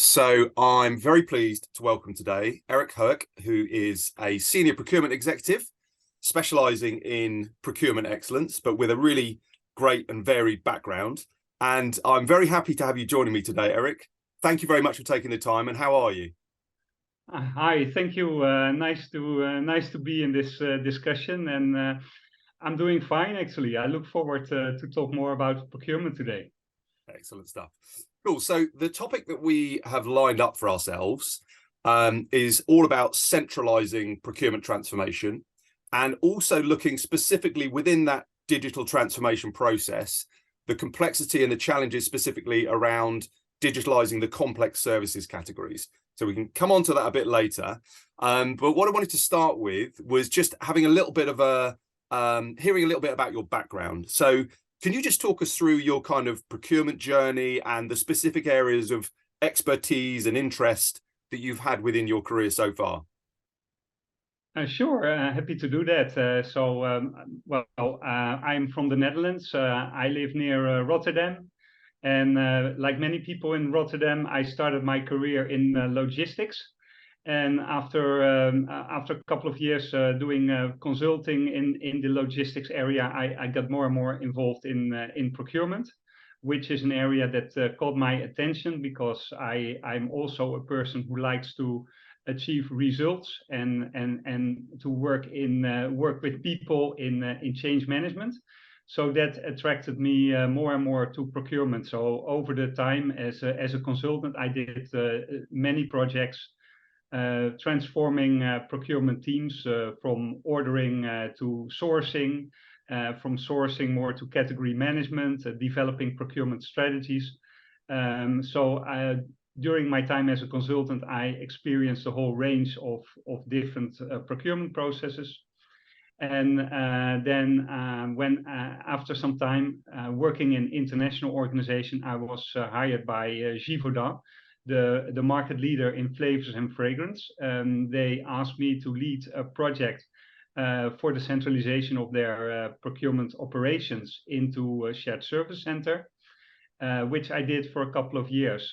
So I'm very pleased to welcome today Erik, who is a senior procurement executive specializing in procurement excellence, but with a really great and varied background. And I'm very happy to have you joining me today, Erik. Thank you very much for taking the time. And how are you? Hi, thank you. Nice to be in this discussion, and I'm doing fine actually. I look forward to talk more about procurement today. Excellent stuff. Cool. So the topic that we have lined up for ourselves is all about centralising procurement transformation, and also looking specifically within that digital transformation process, the complexity and the challenges specifically around digitalising the complex services categories. So we can come on to that a bit later. But what I wanted to start with was just having a little bit of hearing a little bit about your background. So can you just talk us through your kind of procurement journey and the specific areas of expertise and interest that you've had within your career so far? Sure, happy to do that. I'm from the Netherlands. I live near Rotterdam. And like many people in Rotterdam, I started my career in logistics. And after a couple of years doing consulting in the logistics area, I got more and more involved in procurement, which is an area that caught my attention because I'm also a person who likes to achieve results and to work with people in change management. So that attracted me more and more to procurement. So over the time as a consultant, I did many projects transforming procurement teams from ordering to sourcing, from sourcing more to category management, developing procurement strategies. During my time as a consultant, I experienced a whole range of different procurement processes. And when after some time working in international organization, I was hired by Givaudan, the market leader in flavors and fragrance. They asked me to lead a project for the centralization of their procurement operations into a shared service center, which I did for a couple of years.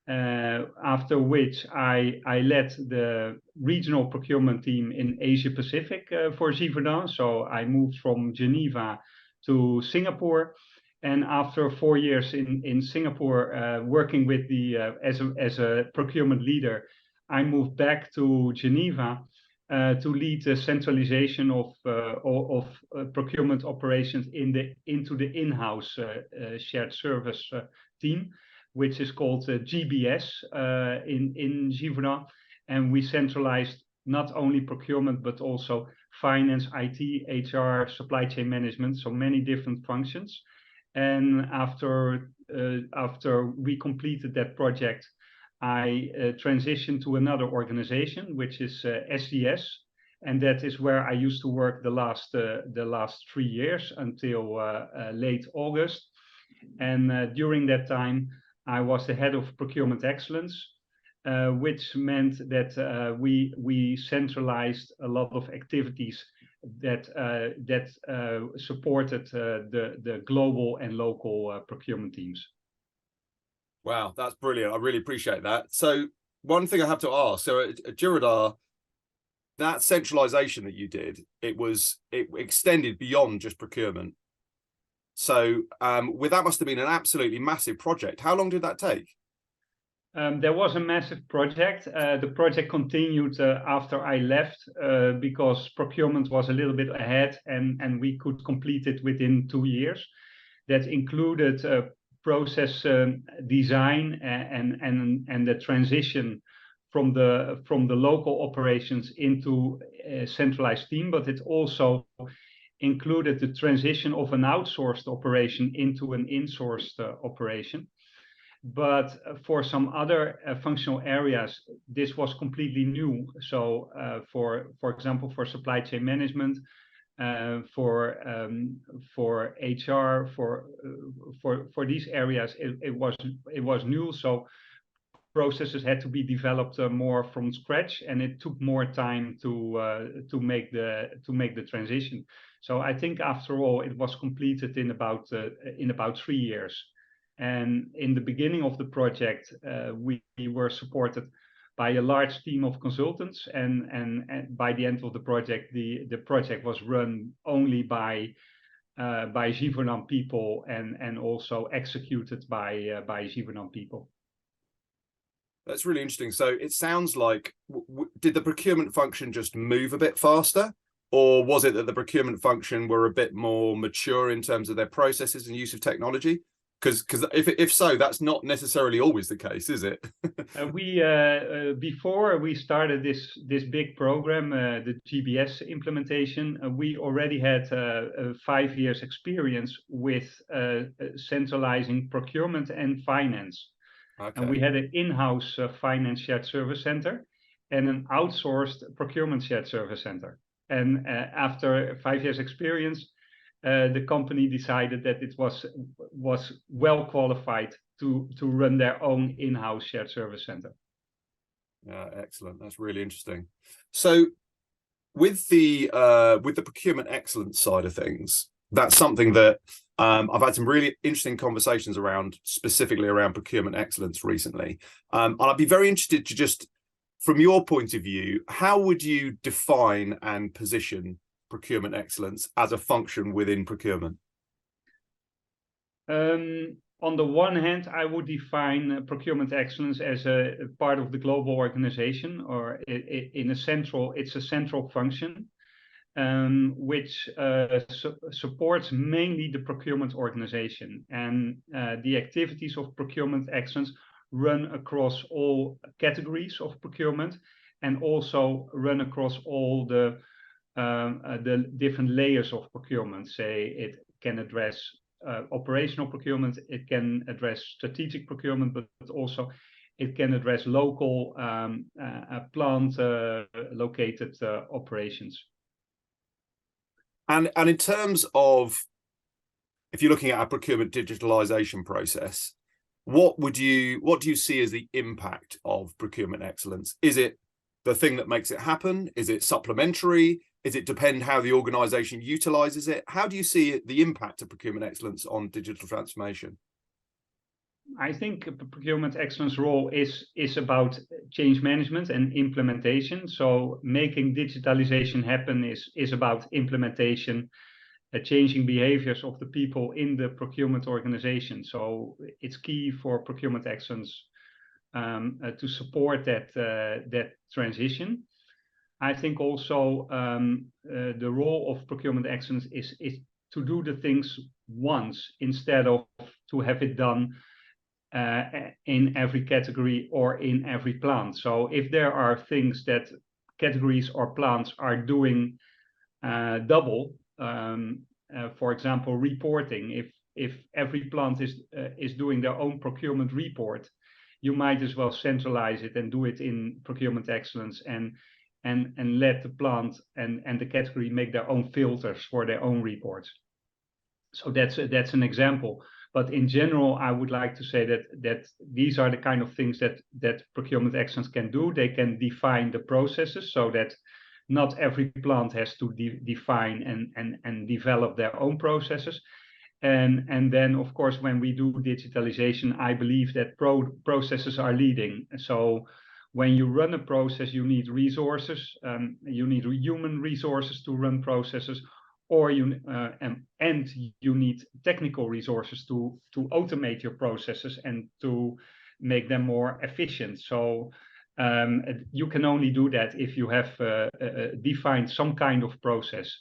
After which I led the regional procurement team in Asia Pacific for Givaudan. So I moved from Geneva to Singapore. And after 4 years in Singapore, working with as a procurement leader, I moved back to Geneva to lead the centralization of procurement operations into the in-house shared service team, which is called GBS in Givaudan. And we centralized not only procurement, but also finance, IT, HR, supply chain management, so many different functions. And after we completed that project, I transitioned to another organization, which is SDS. And that is where I used to work the last 3 years until late August. And during that time, I was the head of procurement excellence, which meant that we centralized a lot of activities that supported the global and local procurement teams. Wow, that's brilliant. I really appreciate that. So one thing I have to ask, so at Givaudan, that centralization that you did, it extended beyond just procurement. So that must have been an absolutely massive project. How long did that take? There was a massive project. The project continued after I left because procurement was a little bit ahead and we could complete it within 2 years. That included process design and the transition from the local operations into a centralized team, but it also included the transition of an outsourced operation into an insourced operation. But for some other functional areas, this was completely new. So for example, for supply chain management, for HR, for these areas, it was new. So processes had to be developed more from scratch, and it took more time to make the transition. So I think after all, it was completed in about 3 years. And in the beginning of the project, we were supported by a large team of consultants, and by the end of the project, the project was run only by Givaudan people and also executed by Givaudan people. That's really interesting. So it sounds like, did the procurement function just move a bit faster, or was it that the procurement function were a bit more mature in terms of their processes and use of technology? Because if so, that's not necessarily always the case, is it? Before we started this big program, the GBS implementation, we already had 5 years experience with centralizing procurement and finance. Okay. And we had an in-house finance shared service center and an outsourced procurement shared service center. And after 5 years experience, the company decided that it was well qualified to run their own in-house shared service center. Yeah, excellent. That's really interesting. So with the procurement excellence side of things, that's something that I've had some really interesting conversations around, specifically around procurement excellence recently. And I'd be very interested to just, from your point of view, how would you define and position procurement excellence as a function within procurement? On the one hand, I would define procurement excellence as a part of the global organization, or it's a central function, which supports mainly the procurement organization. And the activities of procurement excellence run across all categories of procurement and also run across all the different layers of procurement. Say it can address operational procurement, it can address strategic procurement, but also it can address local plant located operations. And in terms of, if you're looking at a procurement digitalisation process, what do you see as the impact of procurement excellence? Is it the thing that makes it happen? Is it supplementary? Is it depend how the organization utilizes it? How do you see the impact of procurement excellence on digital transformation? I think procurement excellence role is about change management and implementation. So making digitalization happen is about implementation, changing behaviors of the people in the procurement organization. So it's key for procurement excellence to support that transition. I think also the role of procurement excellence is to do the things once instead of to have it done in every category or in every plant. So if there are things that categories or plants are doing double, for example, reporting, if every plant is doing their own procurement report, you might as well centralize it and do it in procurement excellence and let the plant and the category make their own filters for their own reports. So that's an example. But in general, I would like to say that these are the kind of things that procurement excellence can do. They can define the processes so that not every plant has to define and develop their own processes. And then, of course, when we do digitalization, I believe that processes are leading. So when you run a process, you need resources, you need human resources to run processes, or you need technical resources to automate your processes and to make them more efficient. So you can only do that if you have defined some kind of process.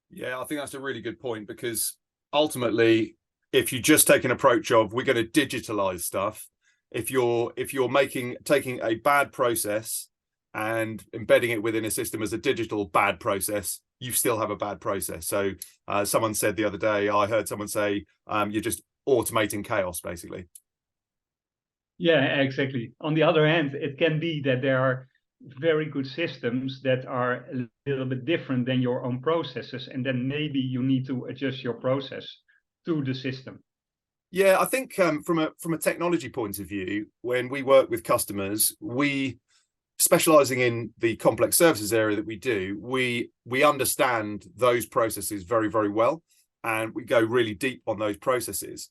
Yeah, I think that's a really good point, because ultimately, if you just take an approach of we're going to digitalize stuff, if you're taking a bad process and embedding it within a system as a digital bad process, you still have a bad process. So someone said the other day, I heard someone say, you're just automating chaos, basically. Yeah, exactly. On the other hand, it can be that there are very good systems that are a little bit different than your own processes, and then maybe you need to adjust your process to the system. Yeah, I think from a technology point of view, when we work with customers, we specializing in the complex services area that we do, we understand those processes very, very well, and we go really deep on those processes.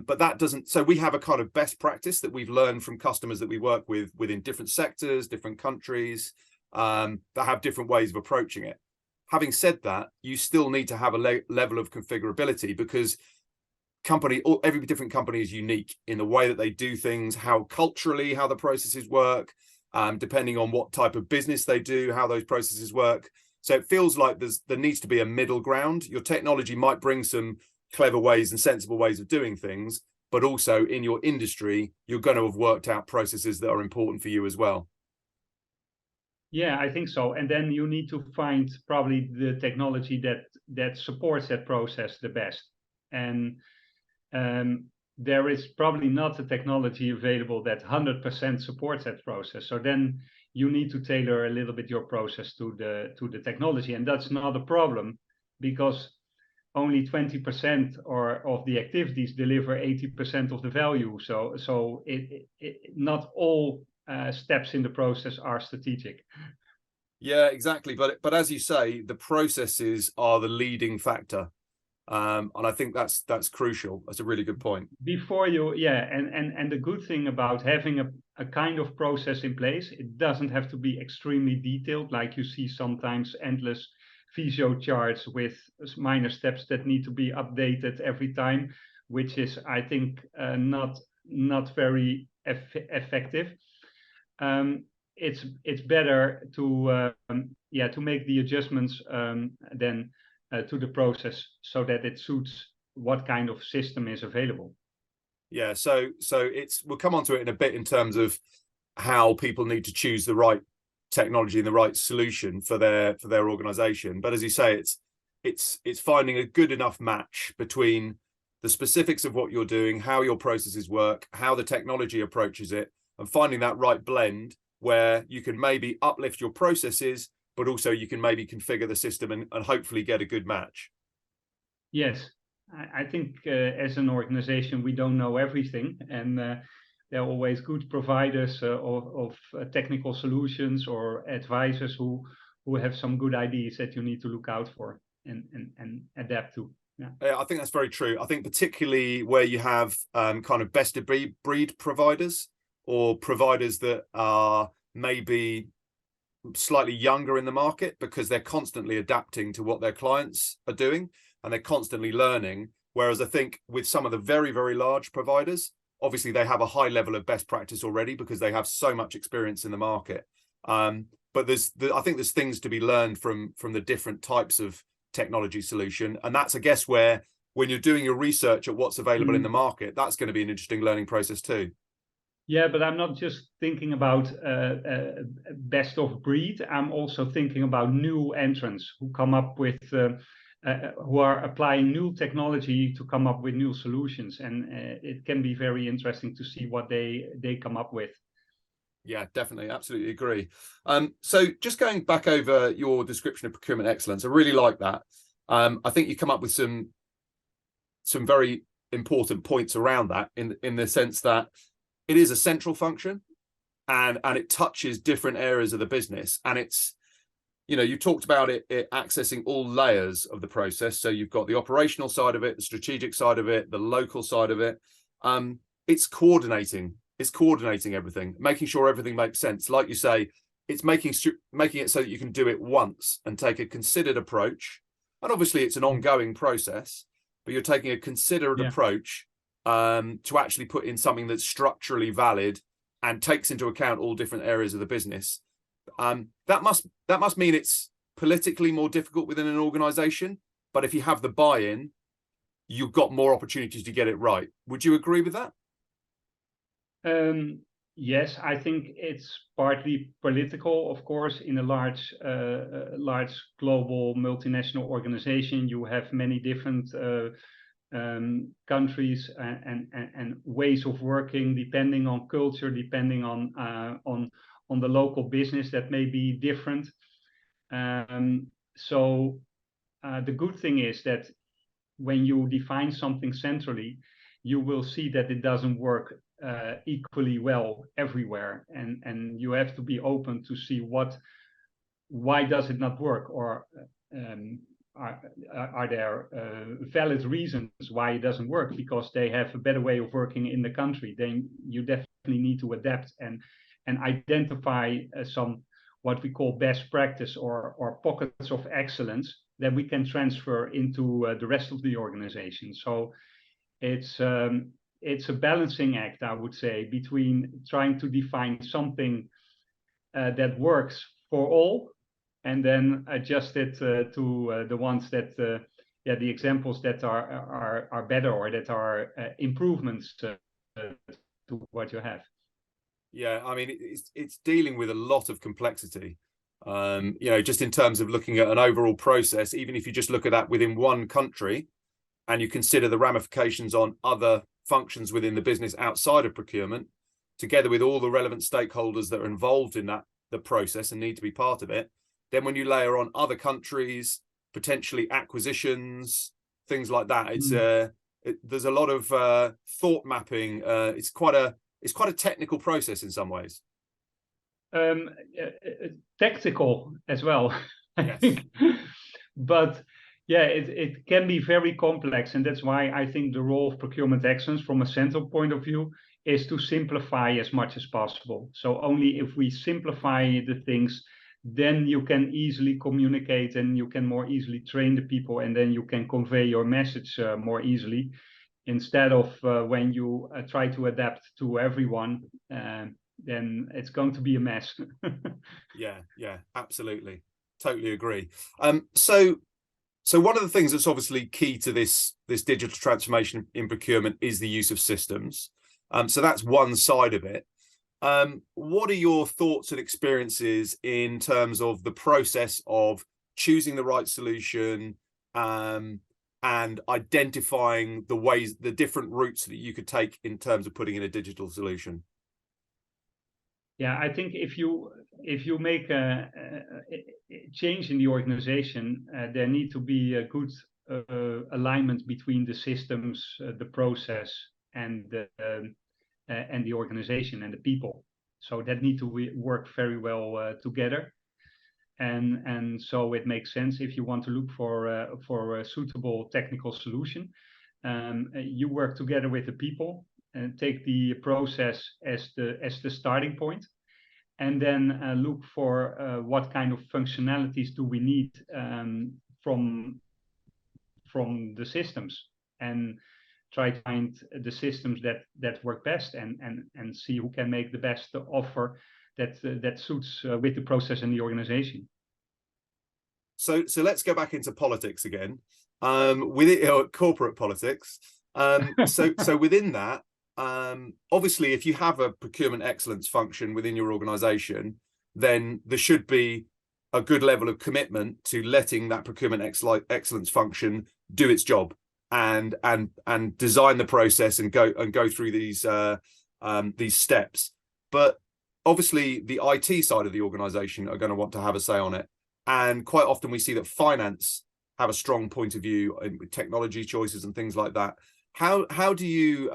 But that doesn't, so we have a kind of best practice that we've learned from customers that we work with within different sectors, different countries, that have different ways of approaching it. Having said that, you still need to have a level of configurability, because every different company is unique in the way that they do things, how the processes work, depending on what type of business they do, how those processes work. So it feels like there needs to be a middle ground. Your technology might bring some clever ways and sensible ways of doing things, but also in your industry, you're going to have worked out processes that are important for you as well. Yeah, I think so. And then you need to find probably the technology that supports that process the best. And there is probably not a technology available that 100% supports that process. So then you need to tailor a little bit your process to the technology, and that's not a problem, because only 20% of the activities deliver 80% of the value. So not all steps in the process are strategic. Yeah, exactly. But as you say, the processes are the leading factor. And I think that's crucial. That's a really good point. Before you, yeah, and the good thing about having a kind of process in place, it doesn't have to be extremely detailed, like you see sometimes endless physio charts with minor steps that need to be updated every time, which is, I think, not very effective. It's better to make the adjustments than to the process, so that it suits what kind of system is available. Yeah, so we'll come on to it in a bit in terms of how people need to choose the right technology and the right solution for their organization. But as you say, it's finding a good enough match between the specifics of what you're doing, how your processes work, how the technology approaches it, and finding that right blend where you can maybe uplift your processes, but also you can maybe configure the system and hopefully get a good match. Yes, I think as an organization, we don't know everything, and there are always good providers of technical solutions or advisors who have some good ideas that you need to look out for and adapt to. Yeah, I think that's very true. I think particularly where you have kind of best of breed providers, or providers that are maybe slightly younger in the market, because they're constantly adapting to what their clients are doing and they're constantly learning. Whereas I think with some of the very, very large providers, obviously they have a high level of best practice already because they have so much experience in the market. But I think there's things to be learned from the different types of technology solution. And that's, I guess, where when you're doing your research at what's available in the market, that's going to be an interesting learning process too. Yeah, but I'm not just thinking about best of breed. I'm also thinking about new entrants who come up with, who are applying new technology to come up with new solutions, and it can be very interesting to see what they come up with. Yeah, definitely, absolutely agree. So just going back over your description of procurement excellence, I really like that. I think you come up with some very important points around that in the sense that it is a central function, and it touches different areas of the business. And it's, you talked about it accessing all layers of the process. So you've got the operational side of it, the strategic side of it, the local side of it. It's coordinating everything, making sure everything makes sense. Like you say, it's making it so that you can do it once and take a considered approach. And obviously it's an ongoing process, but you're taking a considered approach to actually put in something that's structurally valid and takes into account all different areas of the business. That must mean it's politically more difficult within an organization, but if you have the buy-in, you've got more opportunities to get it right. Would you agree with that? Yes, I think it's partly political, of course. In a large global multinational organization, you have many different countries and ways of working, depending on culture, depending on the local business that may be different. So the good thing is that when you define something centrally, you will see that it doesn't work equally well everywhere, and you have to be open to see why does it not work, or are there valid reasons why it doesn't work? Because they have a better way of working in the country. Then you definitely need to adapt and identify some what we call best practice or pockets of excellence that we can transfer into the rest of the organization. So it's a balancing act, I would say, between trying to define something that works for all, and then adjust it to the ones that, the examples that are better or that are improvements to what you have. Yeah, I mean, it's dealing with a lot of complexity. Just in terms of looking at an overall process, even if you just look at that within one country, and you consider the ramifications on other functions within the business outside of procurement, together with all the relevant stakeholders that are involved in the process and need to be part of it, then when you layer on other countries, potentially acquisitions, things like that, there's a lot of thought mapping. It's quite a technical process in some ways. Tactical as well, I yes. think. But yeah, it can be very complex, and that's why I think the role of procurement excellence from a central point of view is to simplify as much as possible. So only if we simplify the things, then you can easily communicate and you can more easily train the people, and then you can convey your message more easily, instead of when you try to adapt to everyone, then it's going to be a mess. yeah, absolutely. Totally agree. So one of the things that's obviously key to this digital transformation in procurement is the use of systems. So that's one side of it. What are your thoughts and experiences in terms of the process of choosing the right solution, and identifying the different routes that you could take in terms of putting in a digital solution? Yeah, I think if you make a change in the organization, there need to be a good alignment between the systems, the process, and the organization and the people. So that need to work very well together. And so it makes sense if you want to look for a suitable technical solution. You work together with the people and take the process as the starting point, and then look for what kind of functionalities do we need from the systems, and try to find the systems that work best, and see who can make the best offer that suits with the process and the organization. So let's go back into politics again, within corporate politics. So within that, obviously, if you have a procurement excellence function within your organization, then there should be a good level of commitment to letting that procurement excellence function do its job, and design the process and go through these steps. But obviously, the IT side of the organization are going to want to have a say on it, and quite often we see that finance have a strong point of view with technology choices and things like that. How do you,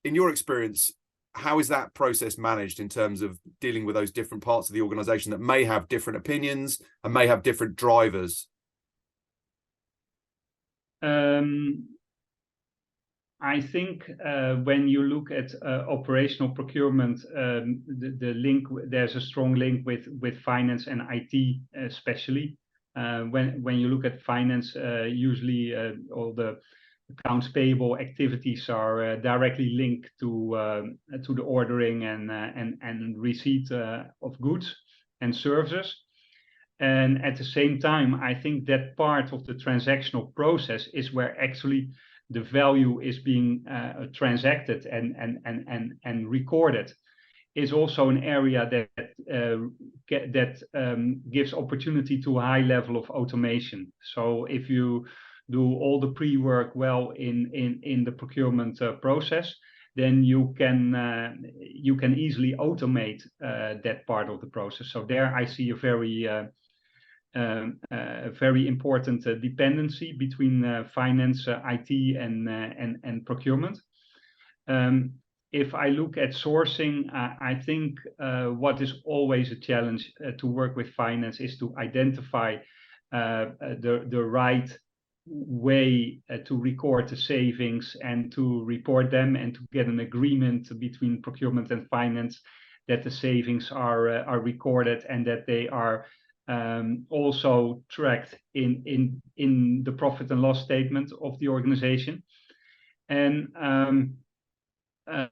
in your experience, how is that process managed in terms of dealing with those different parts of the organization that may have different opinions and may have different drivers? I think when you look at operational procurement, the link, there's a strong link with finance and IT, especially. When you look at finance, usually all the accounts payable activities are directly linked to the ordering and receipt of goods and services. And at the same time, I think that part of the transactional process is where actually the value is being transacted and recorded, is also an area that gives opportunity to a high level of automation. So if you do all the pre-work well in the procurement process, then you can easily automate that part of the process. So there I see a very important dependency between finance, IT, and procurement. If I look at sourcing, I think what is always a challenge to work with finance is to identify the right way to record the savings and to report them, and to get an agreement between procurement and finance that the savings are recorded, and that they are also tracked in the profit and loss statement of the organization. And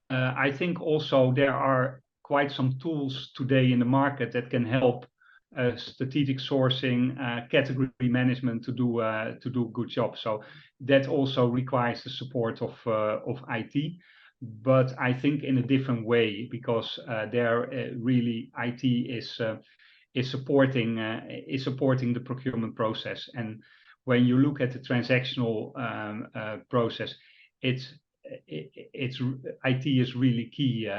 I think also there are quite some tools today in the market that can help strategic sourcing, category management to do a good job. So that also requires the support of IT, but I think in a different way, because there really IT is supporting the procurement process. And when you look at the transactional process, it's IT is really key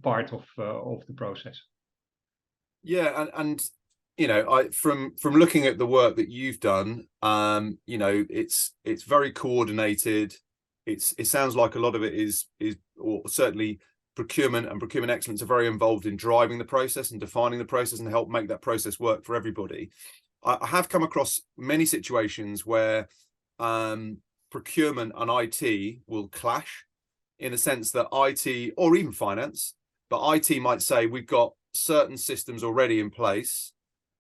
part of the process. Yeah, and you know, from looking at the work that you've done, you know, it's very coordinated. It sounds like a lot of it is, or certainly procurement and procurement excellence are very involved in driving the process and defining the process and help make that process work for everybody. I have come across many situations where procurement and IT will clash, in a sense that IT, or even finance, but IT might say we've got certain systems already in place,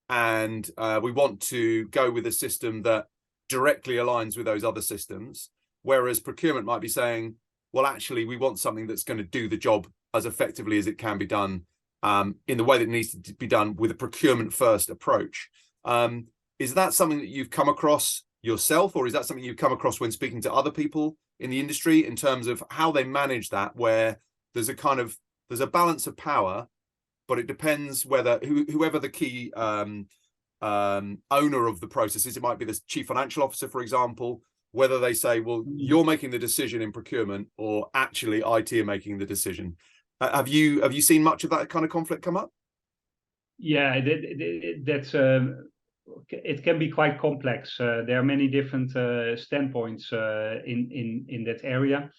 and we want to go with a system that directly aligns with those other systems, whereas procurement might be saying, well, actually, we want something that's going to do the job as effectively as it can be done, in the way that it needs to be done, with a procurement first approach. Is that something that you've come across yourself, or is that something you've come across when speaking to other people in the industry, in terms of how they manage that, where there's a balance of power, but it depends whether whoever the key owner of the process is, it might be the chief financial officer, for example, whether they say, well, you're making the decision in procurement, or actually IT are making the decision. Have you seen much of that kind of conflict come up? Yeah, that's it can be quite complex. There are many different standpoints in that area.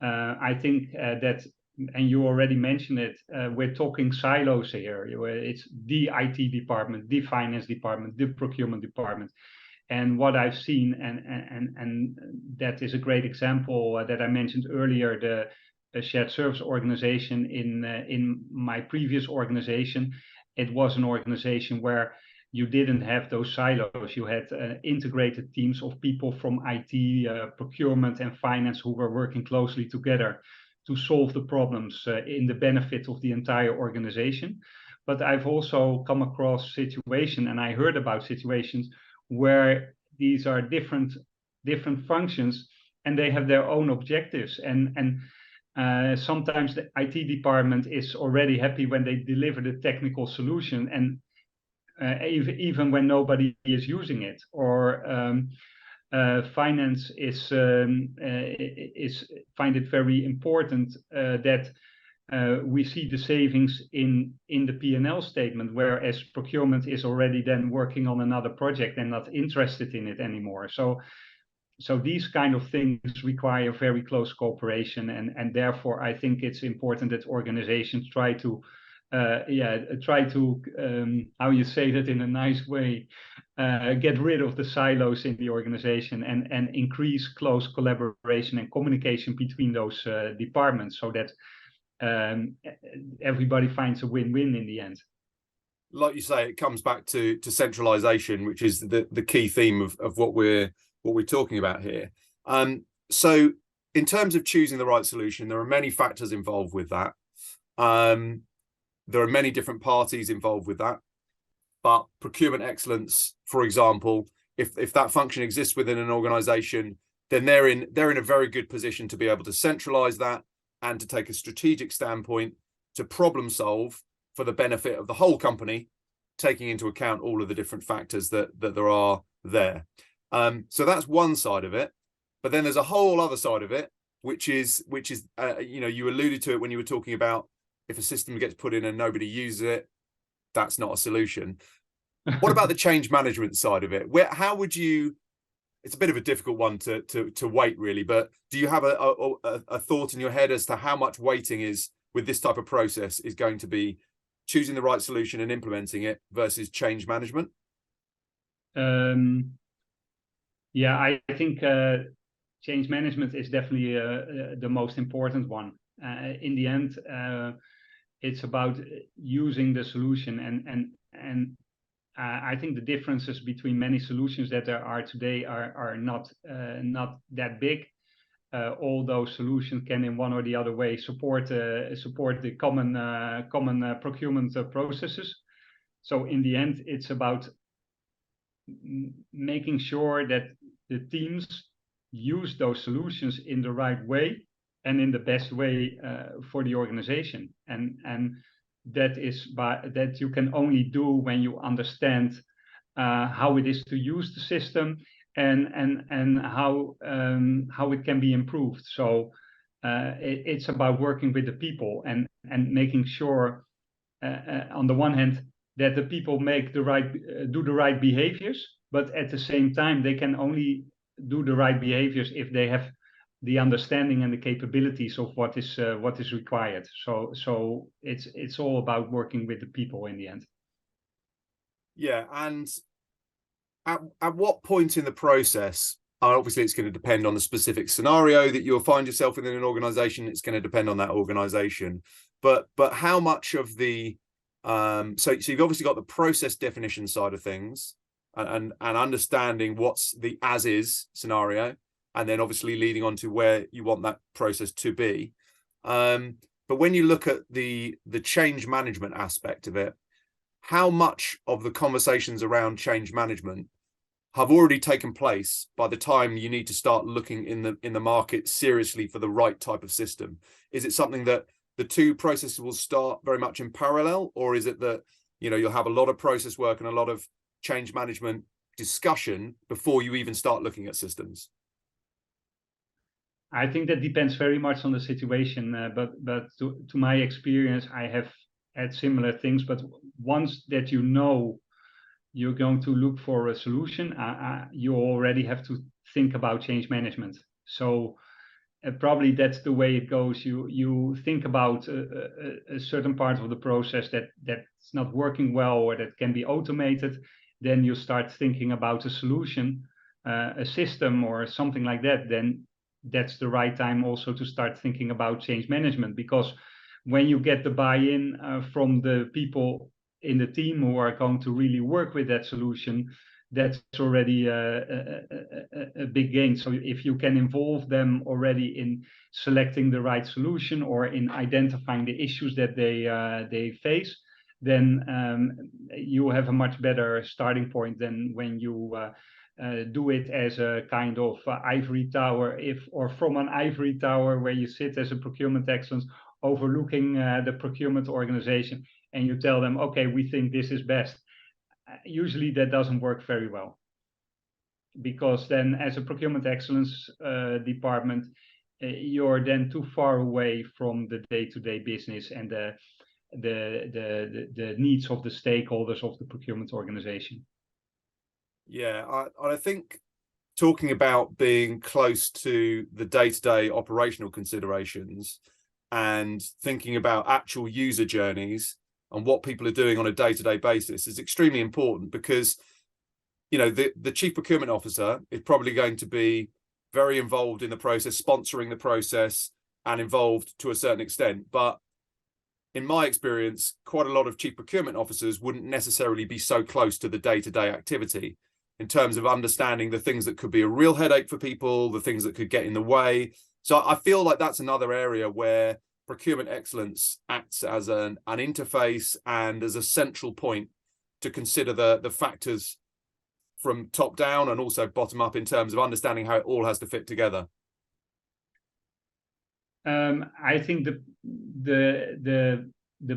I think that, and you already mentioned it, we're talking silos here, where it's the IT department, the finance department, the procurement department. And what I've seen, and that is a great example that I mentioned earlier, the shared service organization in my previous organization. It was an organization where you didn't have those silos. You had integrated teams of people from IT, procurement, and finance who were working closely together to solve the problems in the benefit of the entire organization. But I've also come across situations, and I heard about situations where these are different functions, and they have their own objectives. And sometimes the IT department is already happy when they deliver the technical solution, and even when nobody is using it, or finance is find it very important that we see the savings in the P&L statement, whereas procurement is already then working on another project and not interested in it anymore. So these kind of things require very close cooperation, and therefore I think it's important that organizations try to how you say that in a nice way, get rid of the silos in the organization, and increase close collaboration and communication between those departments, so that everybody finds a win-win in the end. Like you say, it comes back to centralisation, which is the key theme of what we're talking about here. So in terms of choosing the right solution, there are many factors involved with that. There are many different parties involved with that, but procurement excellence, for example, if that function exists within an organization, then they're in a very good position to be able to centralize that and to take a strategic standpoint to problem solve for the benefit of the whole company, taking into account all of the different factors that there are there. So that's one side of it, but then there's a whole other side of it, which is you know, you alluded to it when you were talking about, if a system gets put in and nobody uses it, that's not a solution. What about the change management side of it? How would you? It's a bit of a difficult one to weight, really. But do you have a thought in your head as to how much weighting is with this type of process is going to be choosing the right solution and implementing it versus change management? Yeah, I think change management is definitely the most important one. In the end, it's about using the solution, and I think the differences between many solutions that there are today are not that big. All those solutions can, in one or the other way, support the common procurement processes. So in the end, it's about making sure that the teams use those solutions in the right way and in the best way for the organization, and that you can only do when you understand how it is to use the system, and how it can be improved. So it's about working with the people, and making sure on the one hand that the people make the right do the right behaviors, but at the same time they can only do the right behaviors if they have the understanding and the capabilities of what is required. So it's all about working with the people in the end. Yeah, and at what point in the process, obviously it's going to depend on the specific scenario that you'll find yourself within an organization. It's going to depend on that organization, but how much of the so you've obviously got the process definition side of things, and understanding what's the as is scenario, and then obviously leading on to where you want that process to be. But when you look at the change management aspect of it, how much of the conversations around change management have already taken place by the time you need to start looking in the market seriously for the right type of system? Is it something that the two processes will start very much in parallel, or is it that you'll have a lot of process work and a lot of change management discussion before you even start looking at systems? I think that depends very much on the situation, but to my experience, I have had similar things. But once that you're going to look for a solution, you already have to think about change management. So probably that's the way it goes. You think about a certain part of the process that's not working well, or that can be automated. Then you start thinking about a solution, a system or something like that. Then that's the right time also to start thinking about change management, because when you get the buy-in from the people in the team who are going to really work with that solution, that's already a big gain. So if you can involve them already in selecting the right solution, or in identifying the issues that they face, then you have a much better starting point than when you do it as a kind of ivory tower, or from an ivory tower where you sit as a procurement excellence overlooking the procurement organization, and you tell them, okay, we think this is best. Usually that doesn't work very well, because then as a procurement excellence department, you're then too far away from the day-to-day business and the needs of the stakeholders of the procurement organization. Yeah, I think talking about being close to the day-to-day operational considerations and thinking about actual user journeys and what people are doing on a day-to-day basis is extremely important, because the chief procurement officer is probably going to be very involved in the process, sponsoring the process, and involved to a certain extent. But in my experience, quite a lot of chief procurement officers wouldn't necessarily be so close to the day-to-day activity in terms of understanding the things that could be a real headache for people, the things that could get in the way. So I feel like that's another area where procurement excellence acts as an interface and as a central point to consider the factors from top down and also bottom up in terms of understanding how it all has to fit together. I think the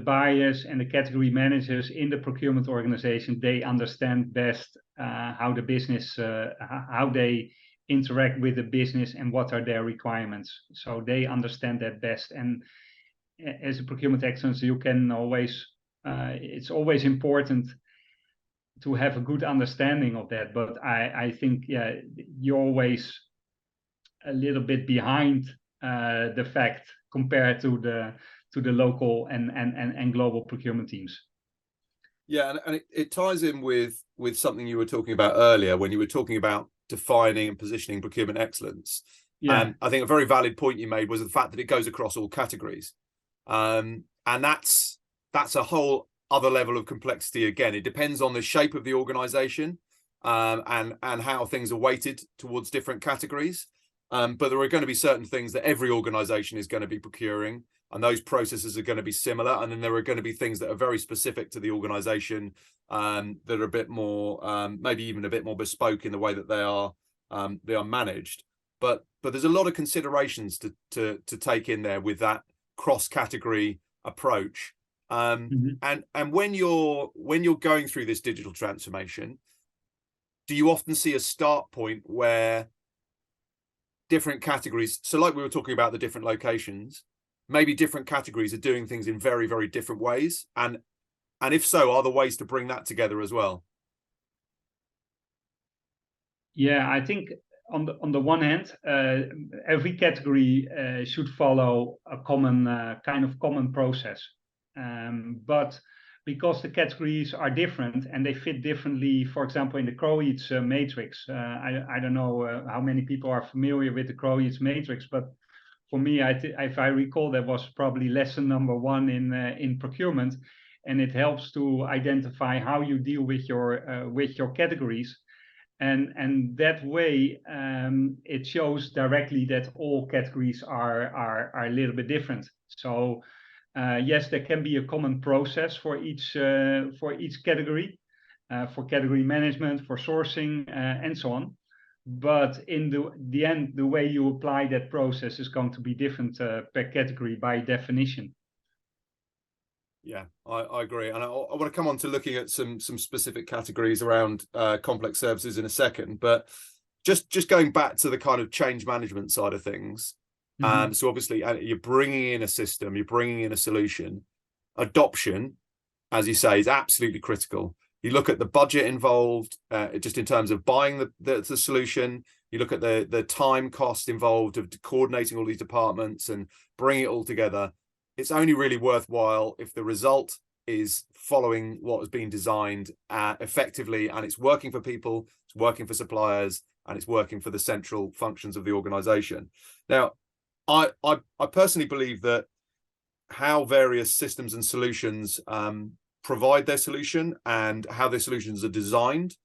buyers and the category managers in the procurement organization, they understand best how the business, how they interact with the business and what are their requirements. So they understand that best. And as a procurement excellence, you can always, it's always important to have a good understanding of that. But I think, yeah, you're always a little bit behind the fact compared to the local and global procurement teams. Yeah, and it ties in with something you were talking about earlier when you were talking about defining and positioning procurement excellence. Yeah. I think a very valid point you made was the fact that it goes across all categories. And that's a whole other level of complexity. Again, it depends on the shape of the organization, and how things are weighted towards different categories. But there are going to be certain things that every organization is going to be procuring, and those processes are going to be similar. And then there are going to be things that are very specific to the organization, that are a bit more, maybe even a bit more bespoke in the way that they are managed. But there's a lot of considerations to take in there with that cross-category approach. Mhm. And when you're going through this digital transformation, do you often see a start point where different categories, so like we were talking about the different locations, maybe different categories are doing things in very, very different ways, and if so, are there ways to bring that together as well? Yeah, I think on the one hand, every category should follow a common kind of common process. But because the categories are different and they fit differently, for example, in the Crowheats matrix, I don't know how many people are familiar with the Crowheats matrix, but for me, if I recall, that was probably lesson number one in procurement, and it helps to identify how you deal with your categories. And that way, it shows directly that all categories are a little bit different. So yes, there can be a common process for each category, for category management, for sourcing, and so on. But in the end, the way you apply that process is going to be different per category by definition. Yeah, I agree. And I want to come on to looking at some specific categories around complex services in a second. But just going back to the kind of change management side of things. Mm-hmm. So obviously, you're bringing in a system, you're bringing in a solution. Adoption, as you say, is absolutely critical. You look at the budget involved, just in terms of buying the solution. You look at the time cost involved of coordinating all these departments and bringing it all together. It's only really worthwhile if the result is following what has been designed effectively, and it's working for people, it's working for suppliers, and it's working for the central functions of the organization. Now, I personally believe that how various systems and solutions provide their solution and how their solutions are designed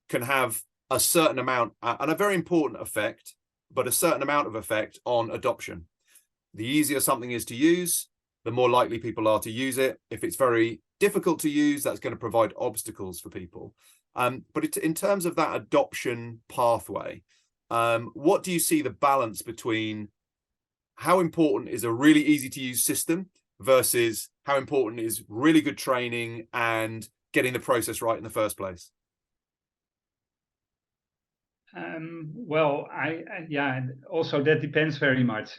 can have a certain amount, and a very important effect, but a certain amount of effect on adoption. The easier something is to use, the more likely people are to use it. If it's very difficult to use, that's going to provide obstacles for people. But in terms of that adoption pathway, what do you see the balance between how important is a really easy to use system versus how important is really good training and getting the process right in the first place? Well, yeah, also that depends very much.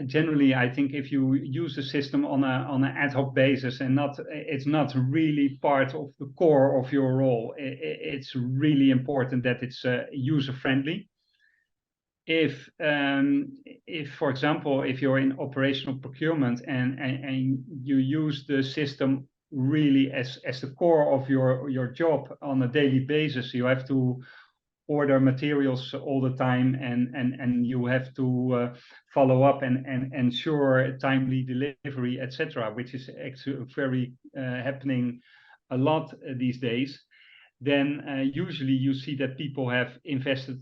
Generally, I think if you use the system on an ad hoc basis and it's not really part of the core of your role, it's really important that it's user friendly. If, for example, if you're in operational procurement and you use the system really as the core of your job on a daily basis, you have to order materials all the time, and you have to follow up and ensure timely delivery, etc., which is actually very happening a lot these days. Then usually you see that people have invested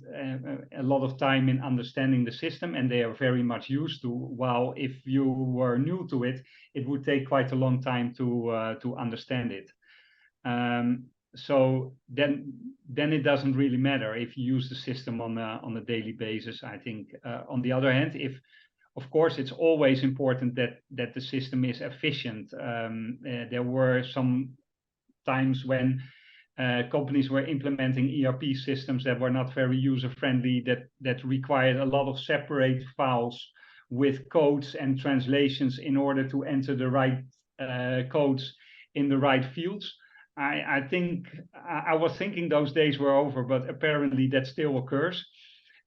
a lot of time in understanding the system, and they are very much used to. While if you were new to it, it would take quite a long time to understand it. So then it doesn't really matter if you use the system on a daily basis. I think on the other hand, if of course it's always important that the system is efficient. There were some times when companies were implementing ERP systems that were not very user friendly, that required a lot of separate files with codes and translations in order to enter the right codes in the right fields. I think I was thinking those days were over, but apparently that still occurs.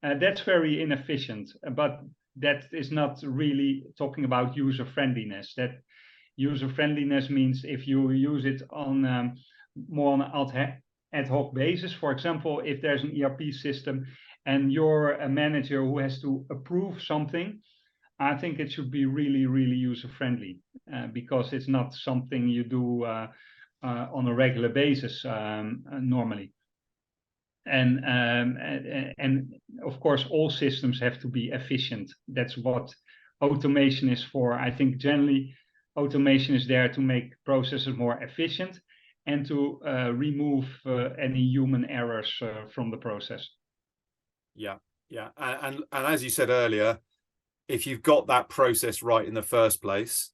That's very inefficient, but that is not really talking about user friendliness. That user friendliness means if you use it on more on an ad hoc basis. For example, if there's an ERP system and you're a manager who has to approve something, I think it should be really, really user-friendly, because it's not something you do on a regular basis normally. And of course, all systems have to be efficient. That's what automation is for. I think generally automation is there to make processes more efficient and to remove any human errors from the process. Yeah, yeah. And as you said earlier, if you've got that process right in the first place,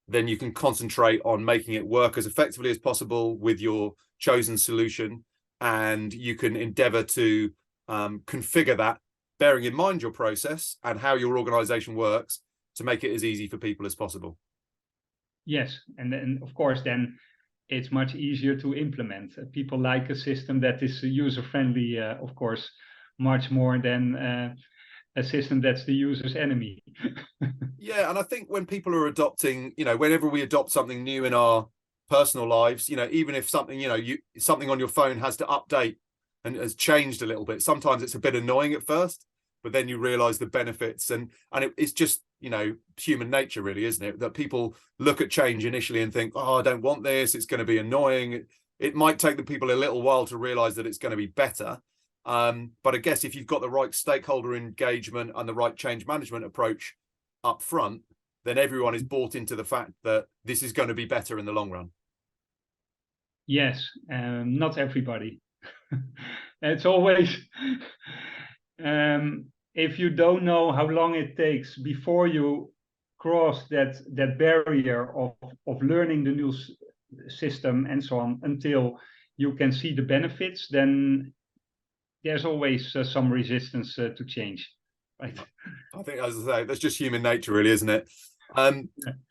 then you can concentrate on making it work as effectively as possible with your chosen solution. And you can endeavor to configure that, bearing in mind your process and how your organization works, to make it as easy for people as possible. Yes, and then of course, then it's much easier to implement. People like a system that is user-friendly, of course, much more than a system that's the user's enemy. Yeah, and I think when people are adopting, whenever we adopt something new in our personal lives, even if something, something on your phone has to update and has changed a little bit, sometimes it's a bit annoying at first, but then you realize the benefits, and it's just, human nature really, isn't it, that people look at change initially and think, oh, I don't want this, it's going to be annoying. It might take the people a little while to realize that it's going to be better. But I guess if you've got the right stakeholder engagement and the right change management approach up front, then everyone is bought into the fact that this is going to be better in the long run. Yes, not everybody. It's always, if you don't know how long it takes before you cross that barrier of learning the new system and so on until you can see the benefits, then there's always some resistance to change. Right. I think, as I say, that's just human nature, really, isn't it?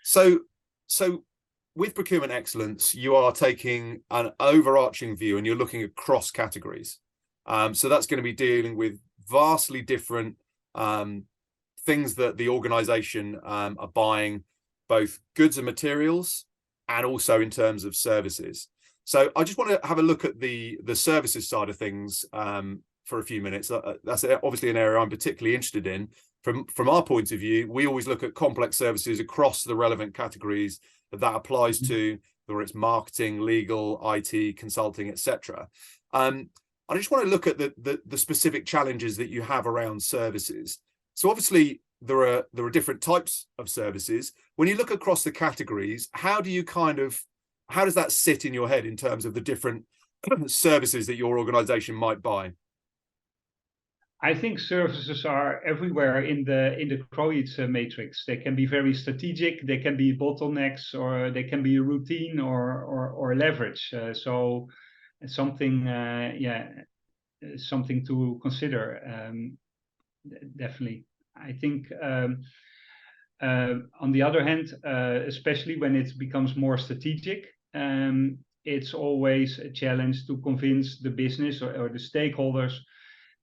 So with procurement excellence, you are taking an overarching view and you're looking across categories. So that's going to be dealing with vastly different things that the organization are buying, both goods and materials, and also in terms of services. So I just want to have a look at the services side of things for a few minutes. That's obviously an area I'm particularly interested in. From our point of view, we always look at complex services across the relevant categories that applies to, whether it's marketing, legal, IT, consulting, etc. I just want to look at the specific challenges that you have around services. So obviously there are different types of services. When you look across the categories, how does that sit in your head in terms of the different services that your organization might buy? I think services are everywhere in the Croyd's matrix. They can be very strategic, they can be bottlenecks, or they can be routine or leverage. So something, something to consider. Definitely. I think on the other hand, especially when it becomes more strategic, it's always a challenge to convince the business or the stakeholders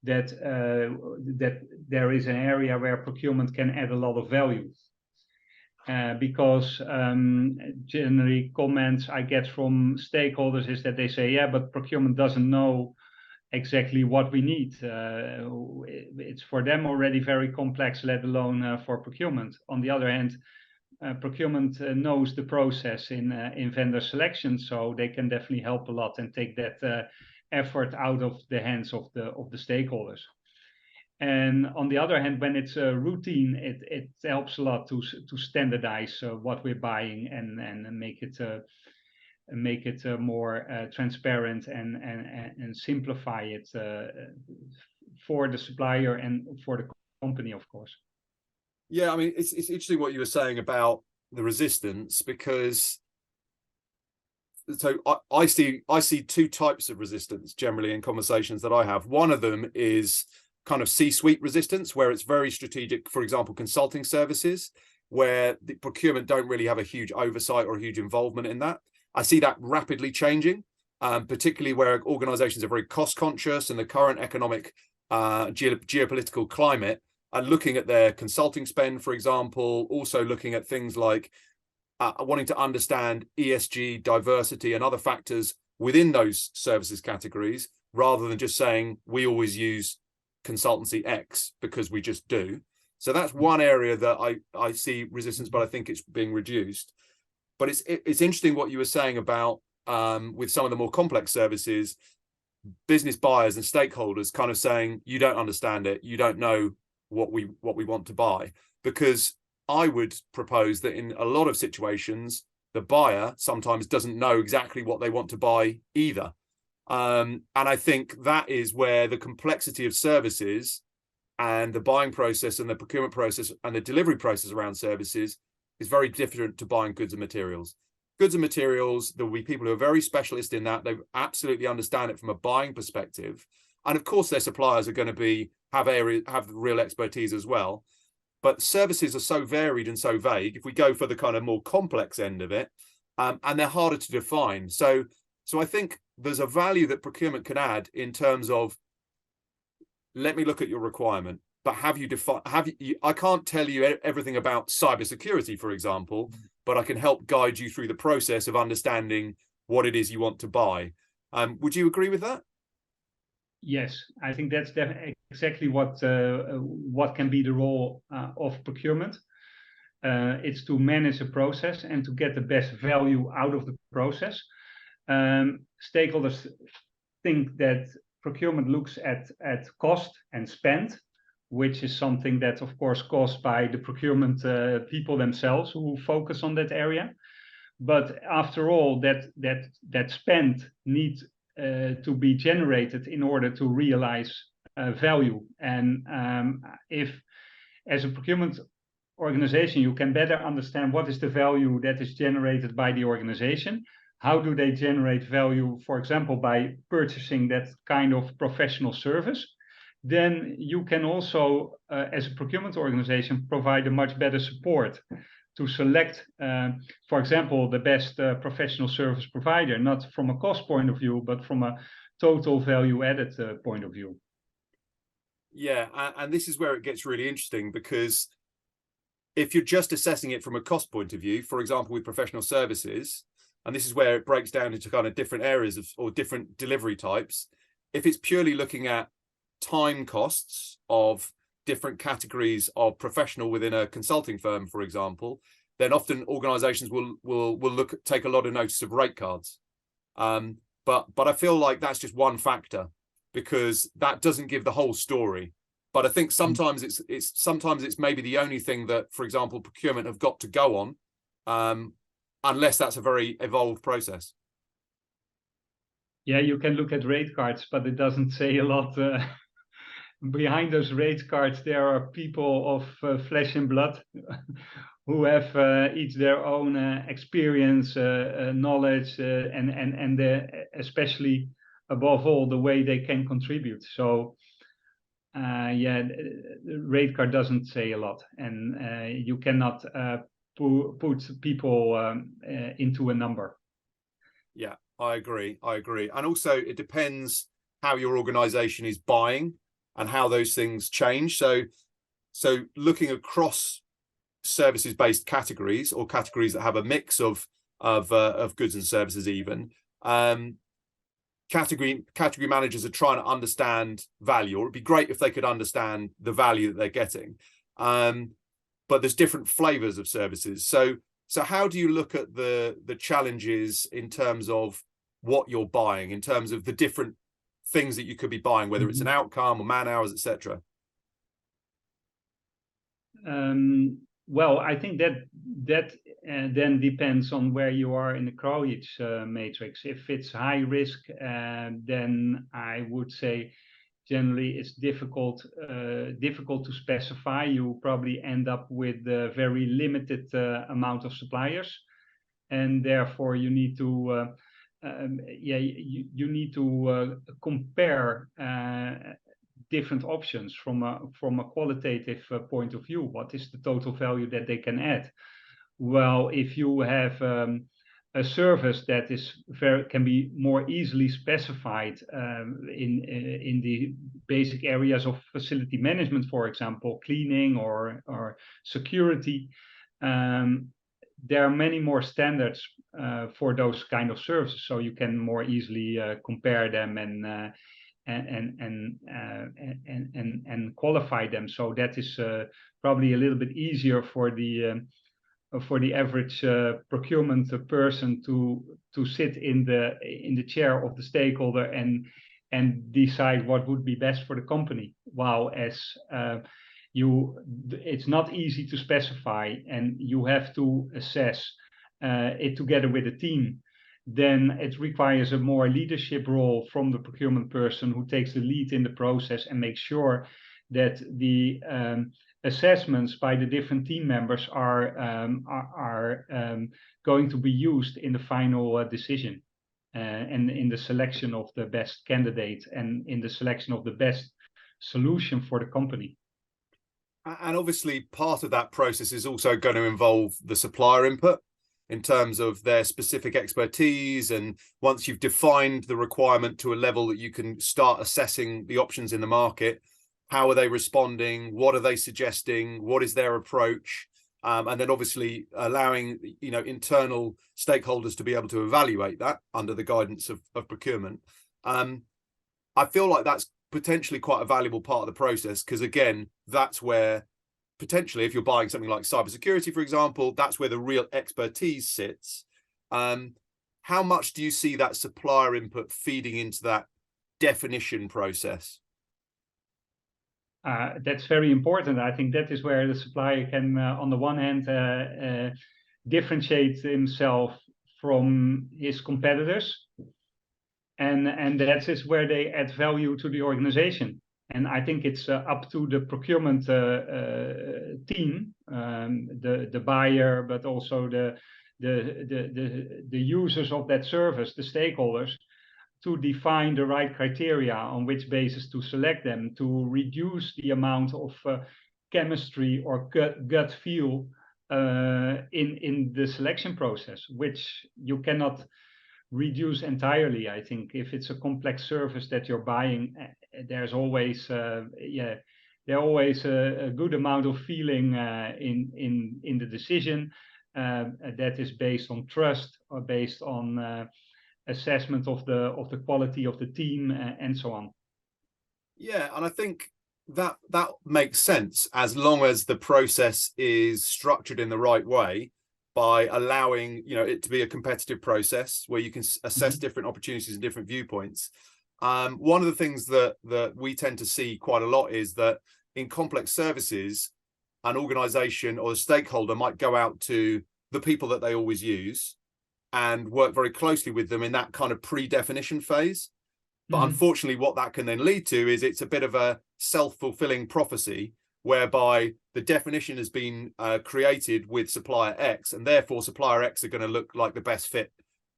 that there is an area where procurement can add a lot of value. Because generally comments I get from stakeholders is that they say, yeah, but procurement doesn't know exactly what we need. It's for them already very complex, let alone for procurement. On the other hand, procurement knows the process in vendor selection, so they can definitely help a lot and take that effort out of the hands of the stakeholders. And on the other hand, when it's a routine, it helps a lot to standardize what we're buying and make it more transparent and simplify it for the supplier and for the company, of course. Yeah, I mean, it's interesting what you were saying about the resistance, because so I see two types of resistance generally in conversations that I have. One of them is kind of C-suite resistance, where it's very strategic, for example, consulting services, where the procurement don't really have a huge oversight or a huge involvement in that. I see that rapidly changing, particularly where organizations are very cost conscious, and the current economic geopolitical climate, and looking at their consulting spend, for example, also looking at things like wanting to understand ESG, diversity, and other factors within those services categories, rather than just saying we always use consultancy X because we just do. So that's one area that I see resistance, but I think it's being reduced. But it's interesting what you were saying about with some of the more complex services, business buyers and stakeholders kind of saying, you don't understand it, you don't know what we want to buy. Because I would propose that in a lot of situations, the buyer sometimes doesn't know exactly what they want to buy either. And I think that is where the complexity of services and the buying process and the procurement process and the delivery process around services is very different to buying goods and materials. Goods and materials, there will be people who are very specialist in that. They absolutely understand it from a buying perspective. And of course, their suppliers are going to have real expertise as well. But services are so varied and so vague, if we go for the kind of more complex end of it, and they're harder to define. So I think there's a value that procurement can add in terms of, let me look at your requirement, but I can't tell you everything about cybersecurity, for example, but I can help guide you through the process of understanding what it is you want to buy. Would you agree with that? Yes, I think that's exactly what can be the role of procurement. It's to manage a process and to get the best value out of the process. Stakeholders think that procurement looks at cost and spend, which is something that, of course, caused by the procurement people themselves who focus on that area. But after all, that spend needs to be generated in order to realize value. And if, as a procurement organization, you can better understand what is the value that is generated by the organization. How do they generate value, for example, by purchasing that kind of professional service? Then you can also, as a procurement organization, provide a much better support to select, for example, the best professional service provider, not from a cost point of view, but from a total value added point of view. Yeah, and this is where it gets really interesting, because if you're just assessing it from a cost point of view, for example, with professional services, and this is where it breaks down into kind of different areas or different delivery types. If it's purely looking at time costs of different categories of professional within a consulting firm, for example, then often organizations will take a lot of notice of rate cards. But I feel like that's just one factor, because that doesn't give the whole story. But I think sometimes it's maybe the only thing that, for example, procurement have got to go on, unless that's a very evolved process. Yeah, you can look at rate cards, but it doesn't say a lot. Behind those rate cards, there are people of flesh and blood who have each their own experience, knowledge, and especially, above all, the way they can contribute. So, yeah, the rate card doesn't say a lot, and you cannot put people into a number. Yeah, I agree. And also, it depends how your organization is buying and how those things change. So looking across services-based categories, or categories that have a mix of goods and services, even category managers are trying to understand value, or it'd be great if they could understand the value that they're getting. But there's different flavors of services. So how do you look at the challenges in terms of what you're buying, in terms of the different things that you could be buying, whether it's an outcome or man hours, etc.? Well, I think that then depends on where you are in the Krojic's matrix. If it's high risk, then I would say generally it's difficult to specify. You probably end up with a very limited amount of suppliers, and therefore you need to you need to compare different options from a qualitative point of view. What is the total value that they can add? Well, if you have a service that can be more easily specified in the basic areas of facility management, for example, cleaning or security, there are many more standards for those kind of services, so you can more easily compare them and qualify them. So that is probably a little bit easier for the average procurement person to sit in the chair of the stakeholder and decide what would be best for the company. While as it's not easy to specify, and you have to assess it together with a team. Then it requires a more leadership role from the procurement person who takes the lead in the process and makes sure that the assessments by the different team members are going to be used in the final decision and in the selection of the best candidate and in the selection of the best solution for the company. And obviously part of that process is also going to involve the supplier input in terms of their specific expertise. And once you've defined the requirement to a level that you can start assessing the options in the market, how are they responding? What are they suggesting? What is their approach? And then obviously allowing, internal stakeholders to be able to evaluate that under the guidance of procurement. I feel like that's potentially quite a valuable part of the process, because again, that's where potentially, if you're buying something like cybersecurity, for example, that's where the real expertise sits. How much do you see that supplier input feeding into that definition process? That's very important. I think that is where the supplier can, on the one hand, differentiate himself from his competitors, and that is where they add value to the organization. And I think it's up to the procurement team, the buyer, but also the users of that service, the stakeholders, to define the right criteria on which basis to select them, to reduce the amount of chemistry or gut feel in the selection process, which you cannot reduce entirely. I think if it's a complex service that you're buying, there's always a good amount of feeling in the decision that is based on trust or based on assessment of the quality of the team and so on. Yeah, and I think that makes sense as long as the process is structured in the right way, by allowing it to be a competitive process where you can assess different opportunities and different viewpoints. One of the things that we tend to see quite a lot is that in complex services, an organization or a stakeholder might go out to the people that they always use and work very closely with them in that kind of pre-definition phase. But unfortunately, what that can then lead to is it's a bit of a self-fulfilling prophecy, whereby the definition has been created with supplier X, and therefore supplier X are going to look like the best fit.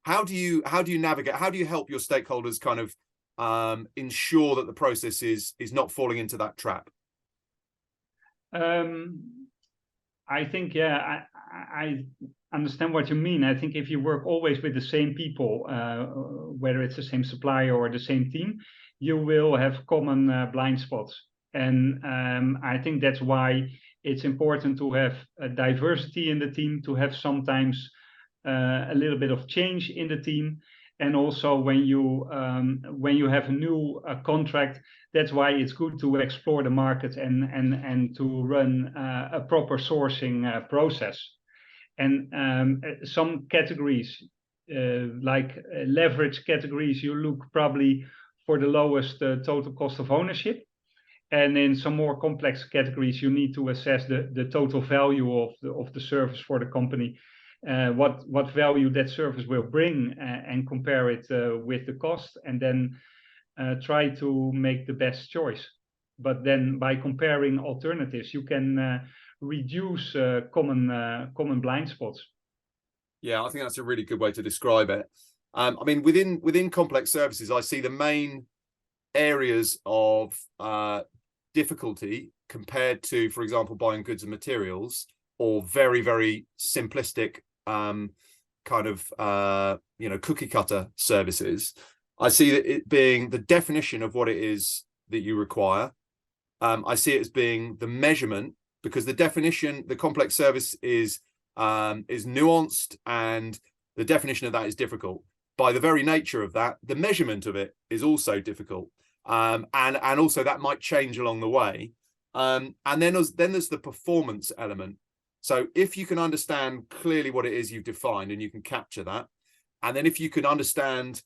How do you navigate? How do you help your stakeholders kind of ensure that the process is not falling into that trap? I think, I understand what you mean. I think if you work always with the same people, whether it's the same supplier or the same team, you will have common blind spots. And I think that's why it's important to have a diversity in the team, to have sometimes a little bit of change in the team. And also when you have a new contract, that's why it's good to explore the market and to run a proper sourcing process. And some categories, like leverage categories, you look probably for the lowest total cost of ownership. And in some more complex categories, you need to assess the total value of the service for the company, what value that service will bring, and compare it with the cost, and then try to make the best choice. But then by comparing alternatives, you can reduce common blind spots. Yeah, I think that's a really good way to describe it. I mean, within complex services, I see the main areas of difficulty compared to, for example, buying goods and materials, or very, very simplistic kind of cookie cutter services. I see that it being the definition of what it is that you require. I see it as being the measurement, because the definition, the complex service is nuanced, and The definition of that is difficult. By the very nature of that, the measurement of it is also difficult. And also that might change along the way. And then there's the performance element. So if you can understand clearly what it is you've defined and you can capture that, and then if you can understand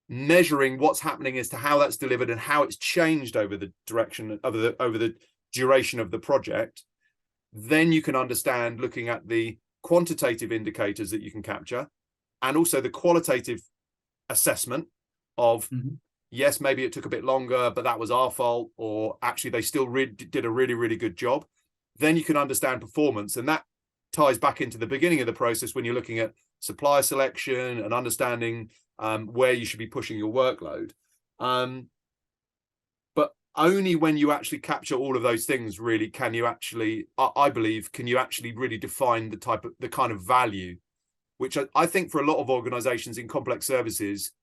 measuring what's happening as to how that's delivered and how it's changed over the direction of over the duration of the project, then you can understand looking at the quantitative indicators that you can capture, and also the qualitative assessment of, yes, maybe it took a bit longer, but that was our fault, or actually they still did a really, really good job. Then you can understand performance, and that ties back into the beginning of the process when you're looking at supplier selection and understanding where you should be pushing your workload. But only when you actually capture all of those things really can you actually, I believe, can you actually really define the kind of value, which I think for a lot of organizations in complex services,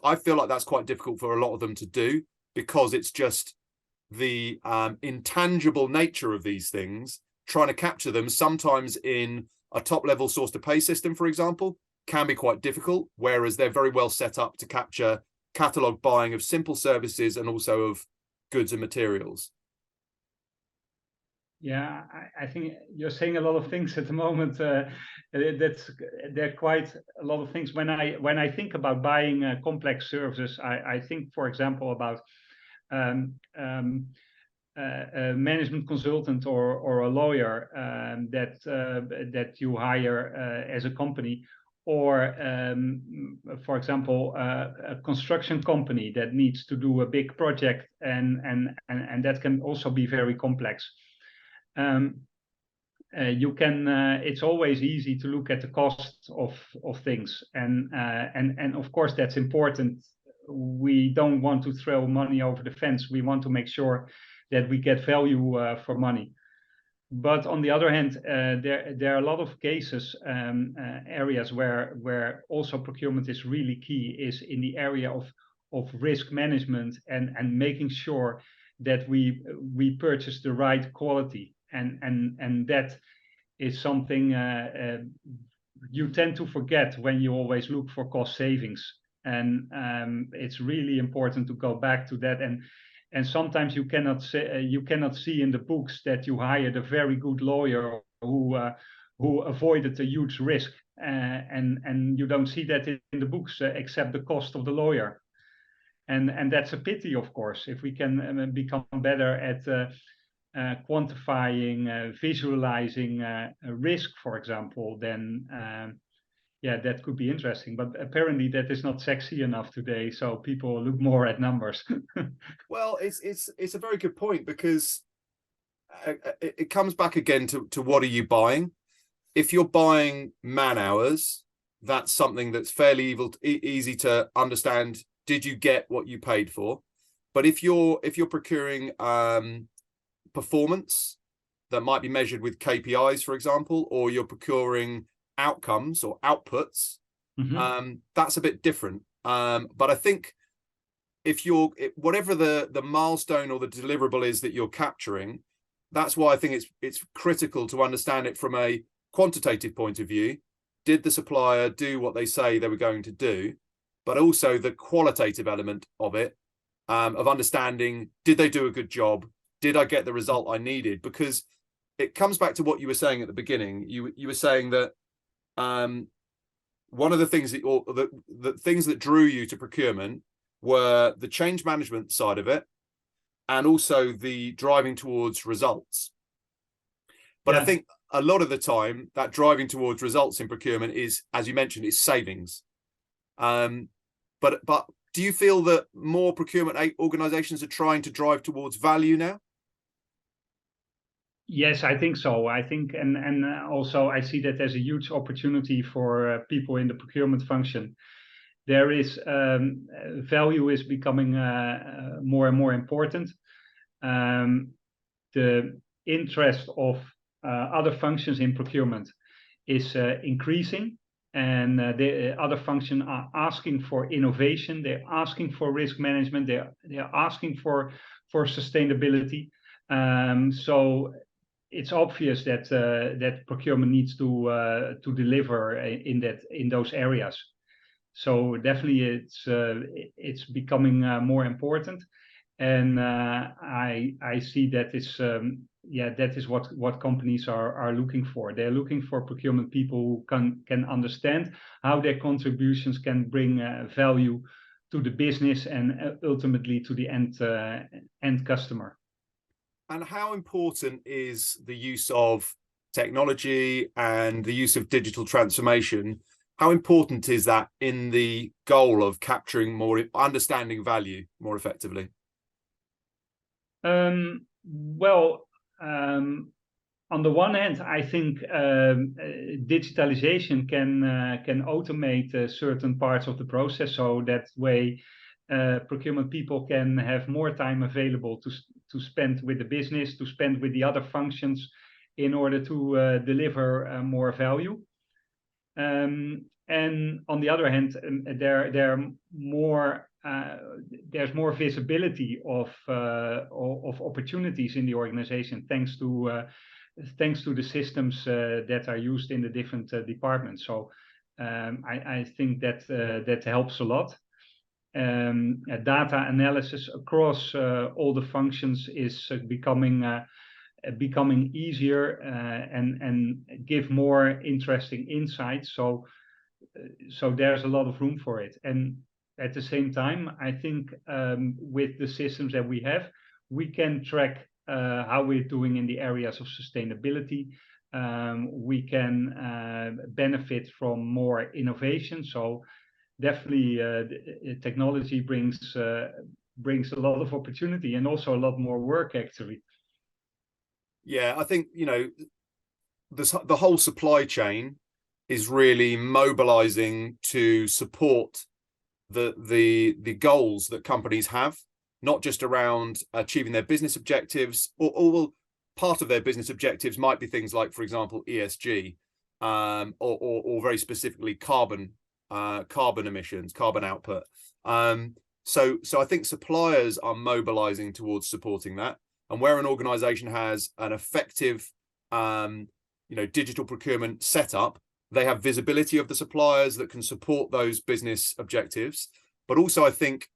I feel like that's quite difficult for a lot of them to do, because it's just the intangible nature of these things. Trying to capture them sometimes in a top level source to pay system, for example, can be quite difficult, whereas they're very well set up to capture catalog buying of simple services and also of goods and materials. Yeah, I think you're saying a lot of things at the moment. There are quite a lot of things. When I think about buying complex services, I think, for example, about a management consultant or a lawyer that you hire as a company, or for example, a construction company that needs to do a big project, and that can also be very complex. You can. It's always easy to look at the cost of things, and of course that's important. We don't want to throw money over the fence. We want to make sure that we get value for money. But on the other hand, there are a lot of cases, areas where also procurement is really key, is in the area of risk management and making sure that we purchase the right quality, and that is something you tend to forget when you always look for cost savings. And it's really important to go back to that. And sometimes you cannot see in the books that you hired a very good lawyer who avoided a huge risk, and you don't see that in the books except the cost of the lawyer. And that's a pity, of course. If we can become better at quantifying, visualizing risk, for example, then yeah, that could be interesting. But apparently that is not sexy enough today, so people look more at numbers. Well, it's a very good point, because it comes back again to what are you buying? If you're buying man hours, that's something that's fairly easy to understand. Did you get what you paid for? But if you're procuring performance that might be measured with KPIs, for example, or you're procuring outcomes or outputs, that's a bit different. But I think whatever the milestone or the deliverable is that you're capturing, that's why I think it's critical to understand it from a quantitative point of view. Did the supplier do what they say they were going to do? But also the qualitative element of it, of understanding, did they do a good job? Did I get the result I needed? Because it comes back to what you were saying at the beginning. You were saying that one of the things the things that drew you to procurement were the change management side of it, and also the driving towards results. But yeah, I think a lot of the time that driving towards results in procurement is, as you mentioned, is savings. But do you feel that more procurement organizations are trying to drive towards value now? Yes, I think so. I think, and also I see that there's a huge opportunity for people in the procurement function. There is value is becoming more and more important. The interest of other functions in procurement is increasing, and the other functions are asking for innovation. They're asking for risk management. They're asking for sustainability. So it's obvious that that procurement needs to deliver in those areas. So definitely it's becoming more important, and I see that is that is what companies are looking for. They're looking for procurement people who can understand how their contributions can bring value to the business and ultimately to the end customer. And how important is the use of technology and the use of digital transformation? How important is that in the goal of capturing more, understanding value more effectively? Well, on the one hand, I think digitalization can automate certain parts of the process, so that way procurement people can have more time available to spend with the business, to spend with the other functions in order to deliver more value. And on the other hand, there's more visibility of opportunities in the organization thanks to the systems that are used in the different departments. So I think that helps a lot. Data analysis across all the functions is becoming easier and give more interesting insights. So there's a lot of room for it. And at the same time, I think with the systems that we have, we can track how we're doing in the areas of sustainability. We can benefit from more innovation. So definitely technology brings a lot of opportunity and also a lot more work, actually. Yeah, I think, the whole supply chain is really mobilizing to support the goals that companies have, not just around achieving their business objectives, or part of their business objectives might be things like, for example, ESG, or very specifically carbon emissions, carbon output. So I think suppliers are mobilizing towards supporting that. And where an organization has an effective digital procurement setup, they have visibility of the suppliers that can support those business objectives. But also I think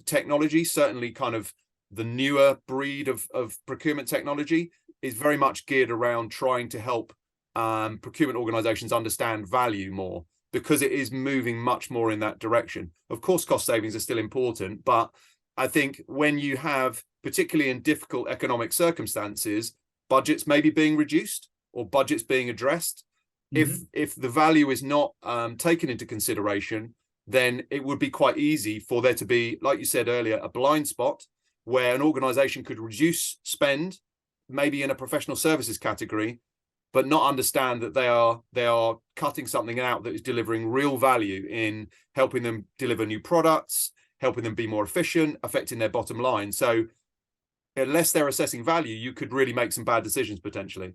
technology, certainly kind of the newer breed of procurement technology, is very much geared around trying to help procurement organizations understand value more, because it is moving much more in that direction. Of course, cost savings are still important, but I think when you have, particularly in difficult economic circumstances, budgets maybe being reduced or budgets being addressed, if the value is not taken into consideration, then it would be quite easy for there to be, like you said earlier, a blind spot where an organization could reduce spend, maybe in a professional services category, but not understand that they are cutting something out that is delivering real value in helping them deliver new products, helping them be more efficient, affecting their bottom line. So unless they're assessing value, you could really make some bad decisions potentially.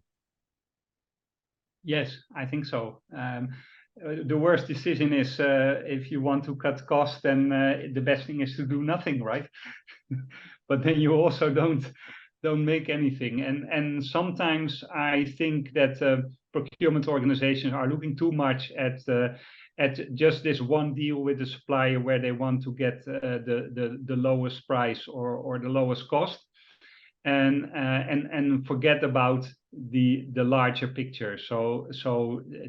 Yes, I think so. The worst decision is if you want to cut costs, then the best thing is to do nothing, right? But then you also don't make anything. And sometimes I think that procurement organizations are looking too much at just this one deal with the supplier where they want to get the lowest price or the lowest cost, and forget about the larger picture. So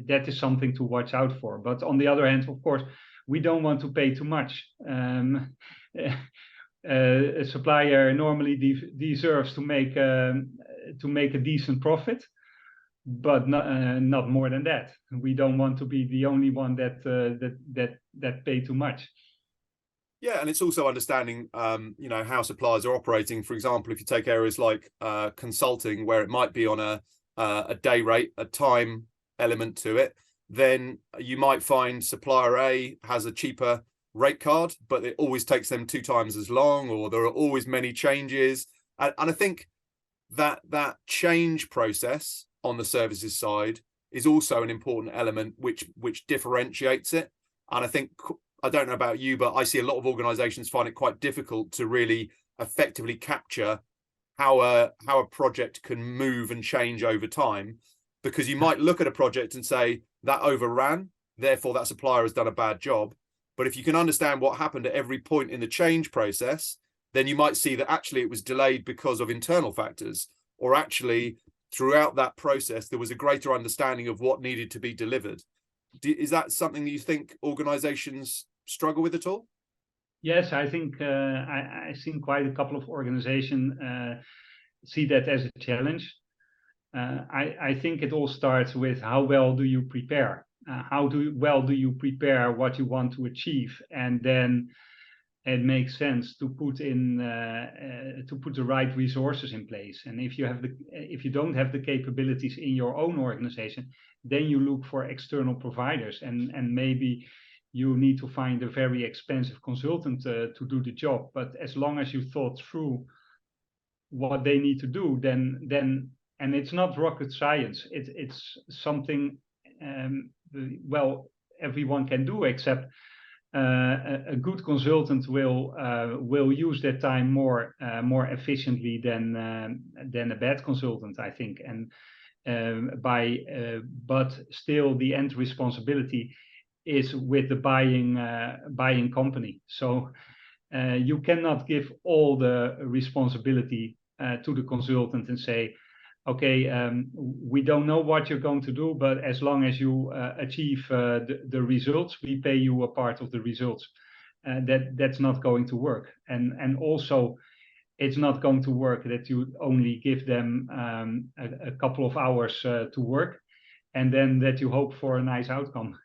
that is something to watch out for. But on the other hand, of course, we don't want to pay too much. A supplier normally deserves to make a decent profit, but not more than that. We don't want to be the only one that pay too much. Yeah, and it's also understanding, how suppliers are operating. For example, if you take areas like consulting, where it might be on a day rate, a time element to it, then you might find supplier A has a cheaper rate card, but it always takes them 2 times as long, or there are always many changes. And I think that change process on the services side is also an important element which differentiates it. And I think, I don't know about you, but I see a lot of organizations find it quite difficult to really effectively capture how a project can move and change over time, because you might look at a project and say that overran, therefore that supplier has done a bad job. But if you can understand what happened at every point in the change process, then you might see that actually it was delayed because of internal factors, or actually throughout that process there was a greater understanding of what needed to be delivered. Is that something that you think organizations struggle with at all? Yes, I think I've seen quite a couple of organizations see that as a challenge. I think it all starts with how well do you prepare? Well do you prepare what you want to achieve, and then it makes sense to put the right resources in place. And if you don't have the capabilities in your own organization, then you look for external providers, and maybe you need to find a very expensive consultant to do the job. But as long as you thought through what they need to do, then and it's not rocket science. It's something well, everyone can do, except a good consultant will use their time more efficiently than a bad consultant, I think. And but still, the end responsibility is with the buying company. So you cannot give all the responsibility to the consultant and say, okay, we don't know what you're going to do, but as long as you achieve the results, we pay you a part of the results. That's not going to work. And also, it's not going to work that you only give them a couple of hours to work, and then that you hope for a nice outcome.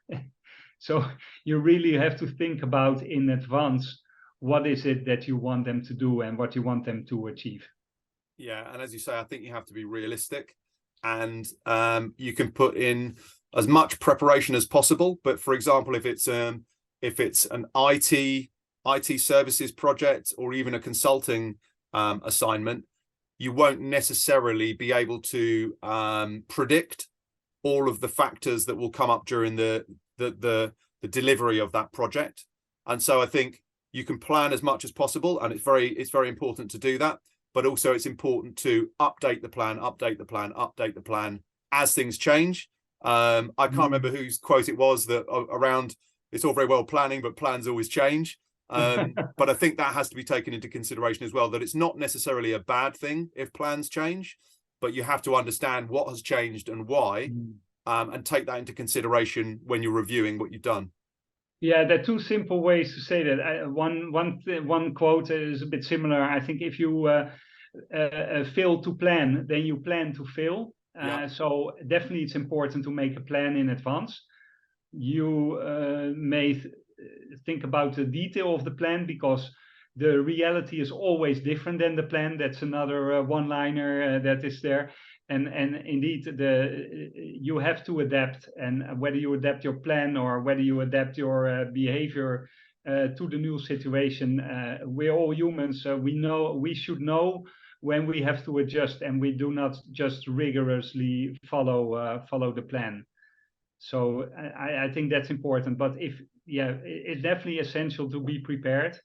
So you really have to think about in advance, what is it that you want them to do and what you want them to achieve. Yeah, and as you say, I think you have to be realistic, and you can put in as much preparation as possible. But for example, if it's an IT services project, or even a consulting assignment, you won't necessarily be able to predict all of the factors that will come up during the delivery of that project. And so I think you can plan as much as possible, and it's very important to do that. But also it's important to update the plan as things change. I can't remember whose quote it was that around, it's all very well planning, but plans always change. But I think that has to be taken into consideration as well, that it's not necessarily a bad thing if plans change, but you have to understand what has changed and why, and take that into consideration when you're reviewing what you've done. Yeah, there are two simple ways to say that. One quote is a bit similar. I think if you fail to plan, then you plan to fail. So definitely it's important to make a plan in advance. You may think about the detail of the plan, because the reality is always different than the plan. That's another one-liner that is there. And indeed, you have to adapt, and whether you adapt your plan or whether you adapt your behavior to the new situation, we're all humans. We should know when we have to adjust, and we do not just rigorously follow the plan. So I think that's important. But it's definitely essential to be prepared,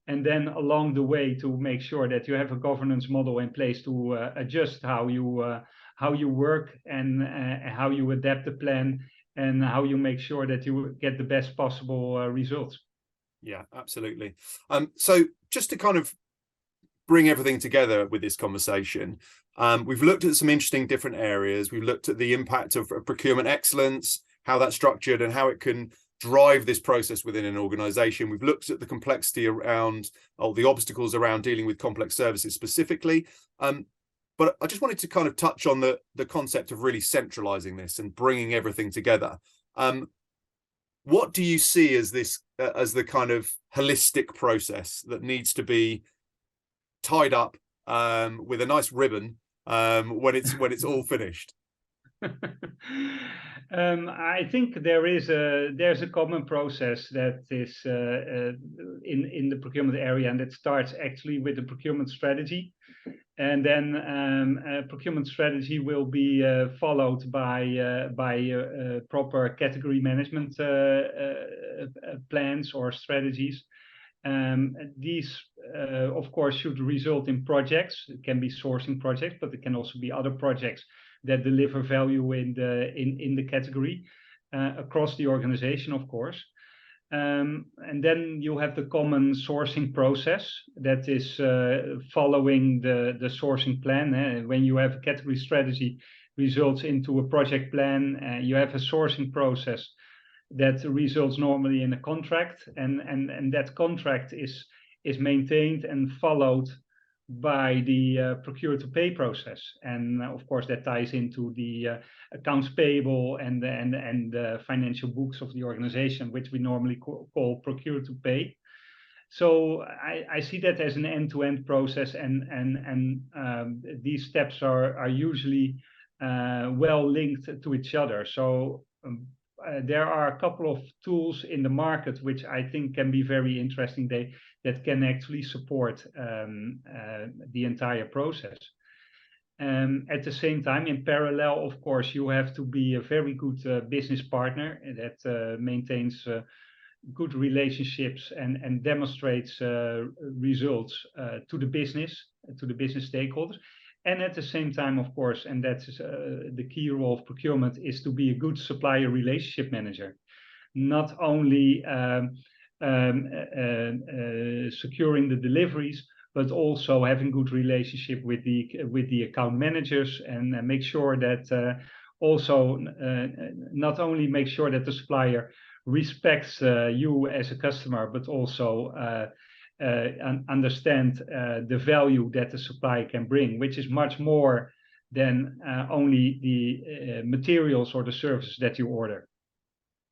and then along the way to make sure that you have a governance model in place to adjust how you work, and how you adapt the plan, and how you make sure that you get the best possible results. Yeah, absolutely. So just to kind of bring everything together with this conversation, we've looked at some interesting different areas. We've looked at the impact of procurement excellence, how that's structured, and how it can drive this process within an organization. We've looked at the complexity around, the obstacles around dealing with complex services specifically. But I just wanted to kind of touch on the concept of really centralizing this and bringing everything together. What do you see as as the kind of holistic process that needs to be tied up with a nice ribbon when it's all finished? I think there's a common process that is in the procurement area, and it starts actually with the procurement strategy, and then procurement strategy will be followed by proper category management plans or strategies, These, of course, should result in projects. It can be sourcing projects, but it can also be other projects that deliver value in the category across the organization, of course. And then you have the common sourcing process that is following the sourcing plan. When you have a category strategy, results into a project plan. You have a sourcing process that results normally in a contract, and that contract is maintained and followed by the procure to pay process, and of course that ties into the accounts payable and the financial books of the organization, which we normally call procure to pay. So I see that as an end-to-end process, and these steps are usually well linked to each other. So there are a couple of tools in the market which I think can be very interesting. That can actually support the entire process. At the same time, in parallel, of course, you have to be a very good business partner that maintains good relationships and demonstrates results to the business stakeholders. And at the same time, of course, and that's the key role of procurement, is to be a good supplier relationship manager. Not only securing the deliveries, but also having good relationship with the account managers, and make sure that also not only make sure that the supplier respects you as a customer, but also understand the value that the supplier can bring, which is much more than only the materials or the services that you order.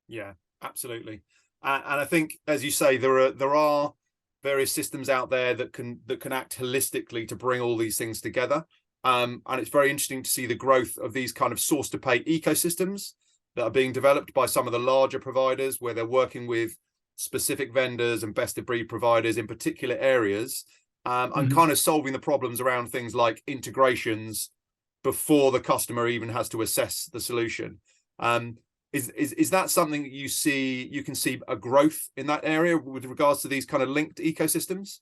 Yeah, absolutely. And I think, as you say, there are various systems out there that can act holistically to bring all these things together. And it's very interesting to see the growth of these kind of source to pay ecosystems that are being developed by some of the larger providers, where they're working with specific vendors and best of breed providers in particular areas, and kind of solving the problems around things like integrations before the customer even has to assess the solution. Is that something that you can see a growth in that area with regards to these kind of linked ecosystems?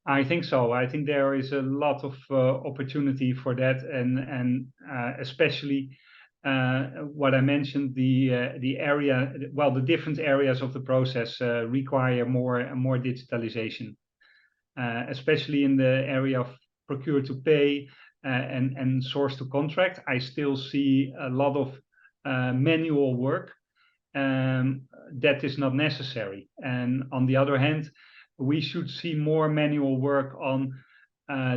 I think so. I think there is a lot of opportunity for that, and especially what I mentioned, the area, well, the different areas of the process require more and more digitalization, especially in the area of procure to pay and source to contract. I still see a lot of manual work that is not necessary. And on the other hand, we should see more manual work on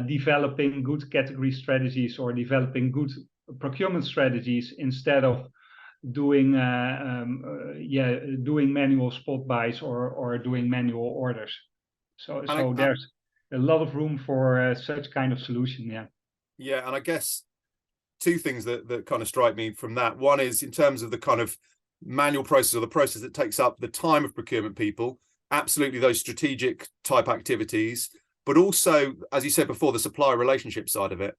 developing good category strategies or developing good procurement strategies, instead of doing doing manual spot buys or doing manual orders. So there's a lot of room for such kind of solution. Yeah, and I guess two things that kind of strike me from that. One is in terms of the kind of manual process, or the process that takes up the time of procurement people, absolutely those strategic type activities, but also, as you said before, the supplier relationship side of it.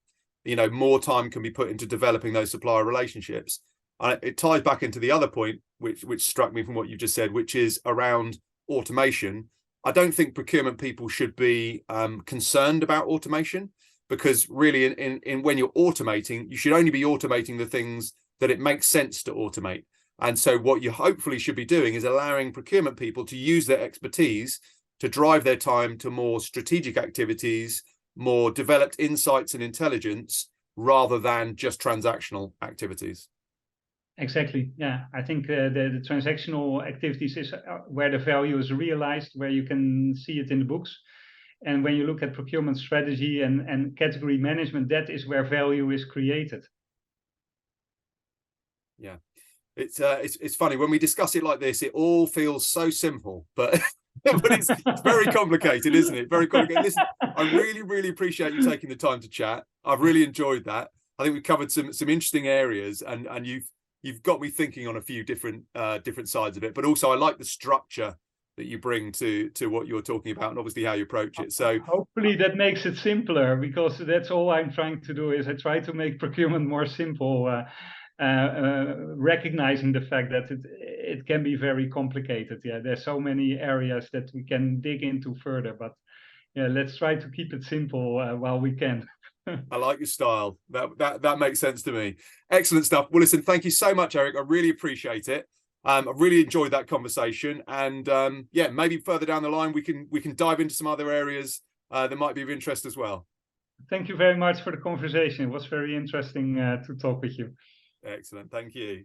You know, more time can be put into developing those supplier relationships. It ties back into the other point, which struck me from what you just said, which is around automation. I don't think procurement people should be concerned about automation, because really in when you're automating, you should only be automating the things that it makes sense to automate. And so what you hopefully should be doing is allowing procurement people to use their expertise to drive their time to more strategic activities, more developed insights and intelligence, rather than just transactional activities. Exactly. Yeah, I think the transactional activities is where the value is realized, where you can see it in the books. And when you look at procurement strategy and category management, that is where value is created. Yeah, it's funny when we discuss it like this, it all feels so simple, but but it's very complicated, isn't it? Very complicated. Listen, I really appreciate you taking the time to chat. I've really enjoyed that. I think we've covered some interesting areas, and you've got me thinking on a few different sides of it. But also, I like the structure that you bring to what you're talking about, and obviously how you approach it. So hopefully that makes it simpler, because that's all I'm trying to do. Is I try to make procurement more simple, recognizing the fact that it can be very complicated. Yeah, there's so many areas that we can dig into further, but yeah, let's try to keep it simple while we can. I like your style. That makes sense to me. Excellent stuff. Well, listen, thank you so much, Erik. I really appreciate it. I really enjoyed that conversation, and yeah, maybe further down the line we can dive into some other areas that might be of interest as well. Thank you very much for the conversation. It was very interesting to talk with you. Excellent. Thank you.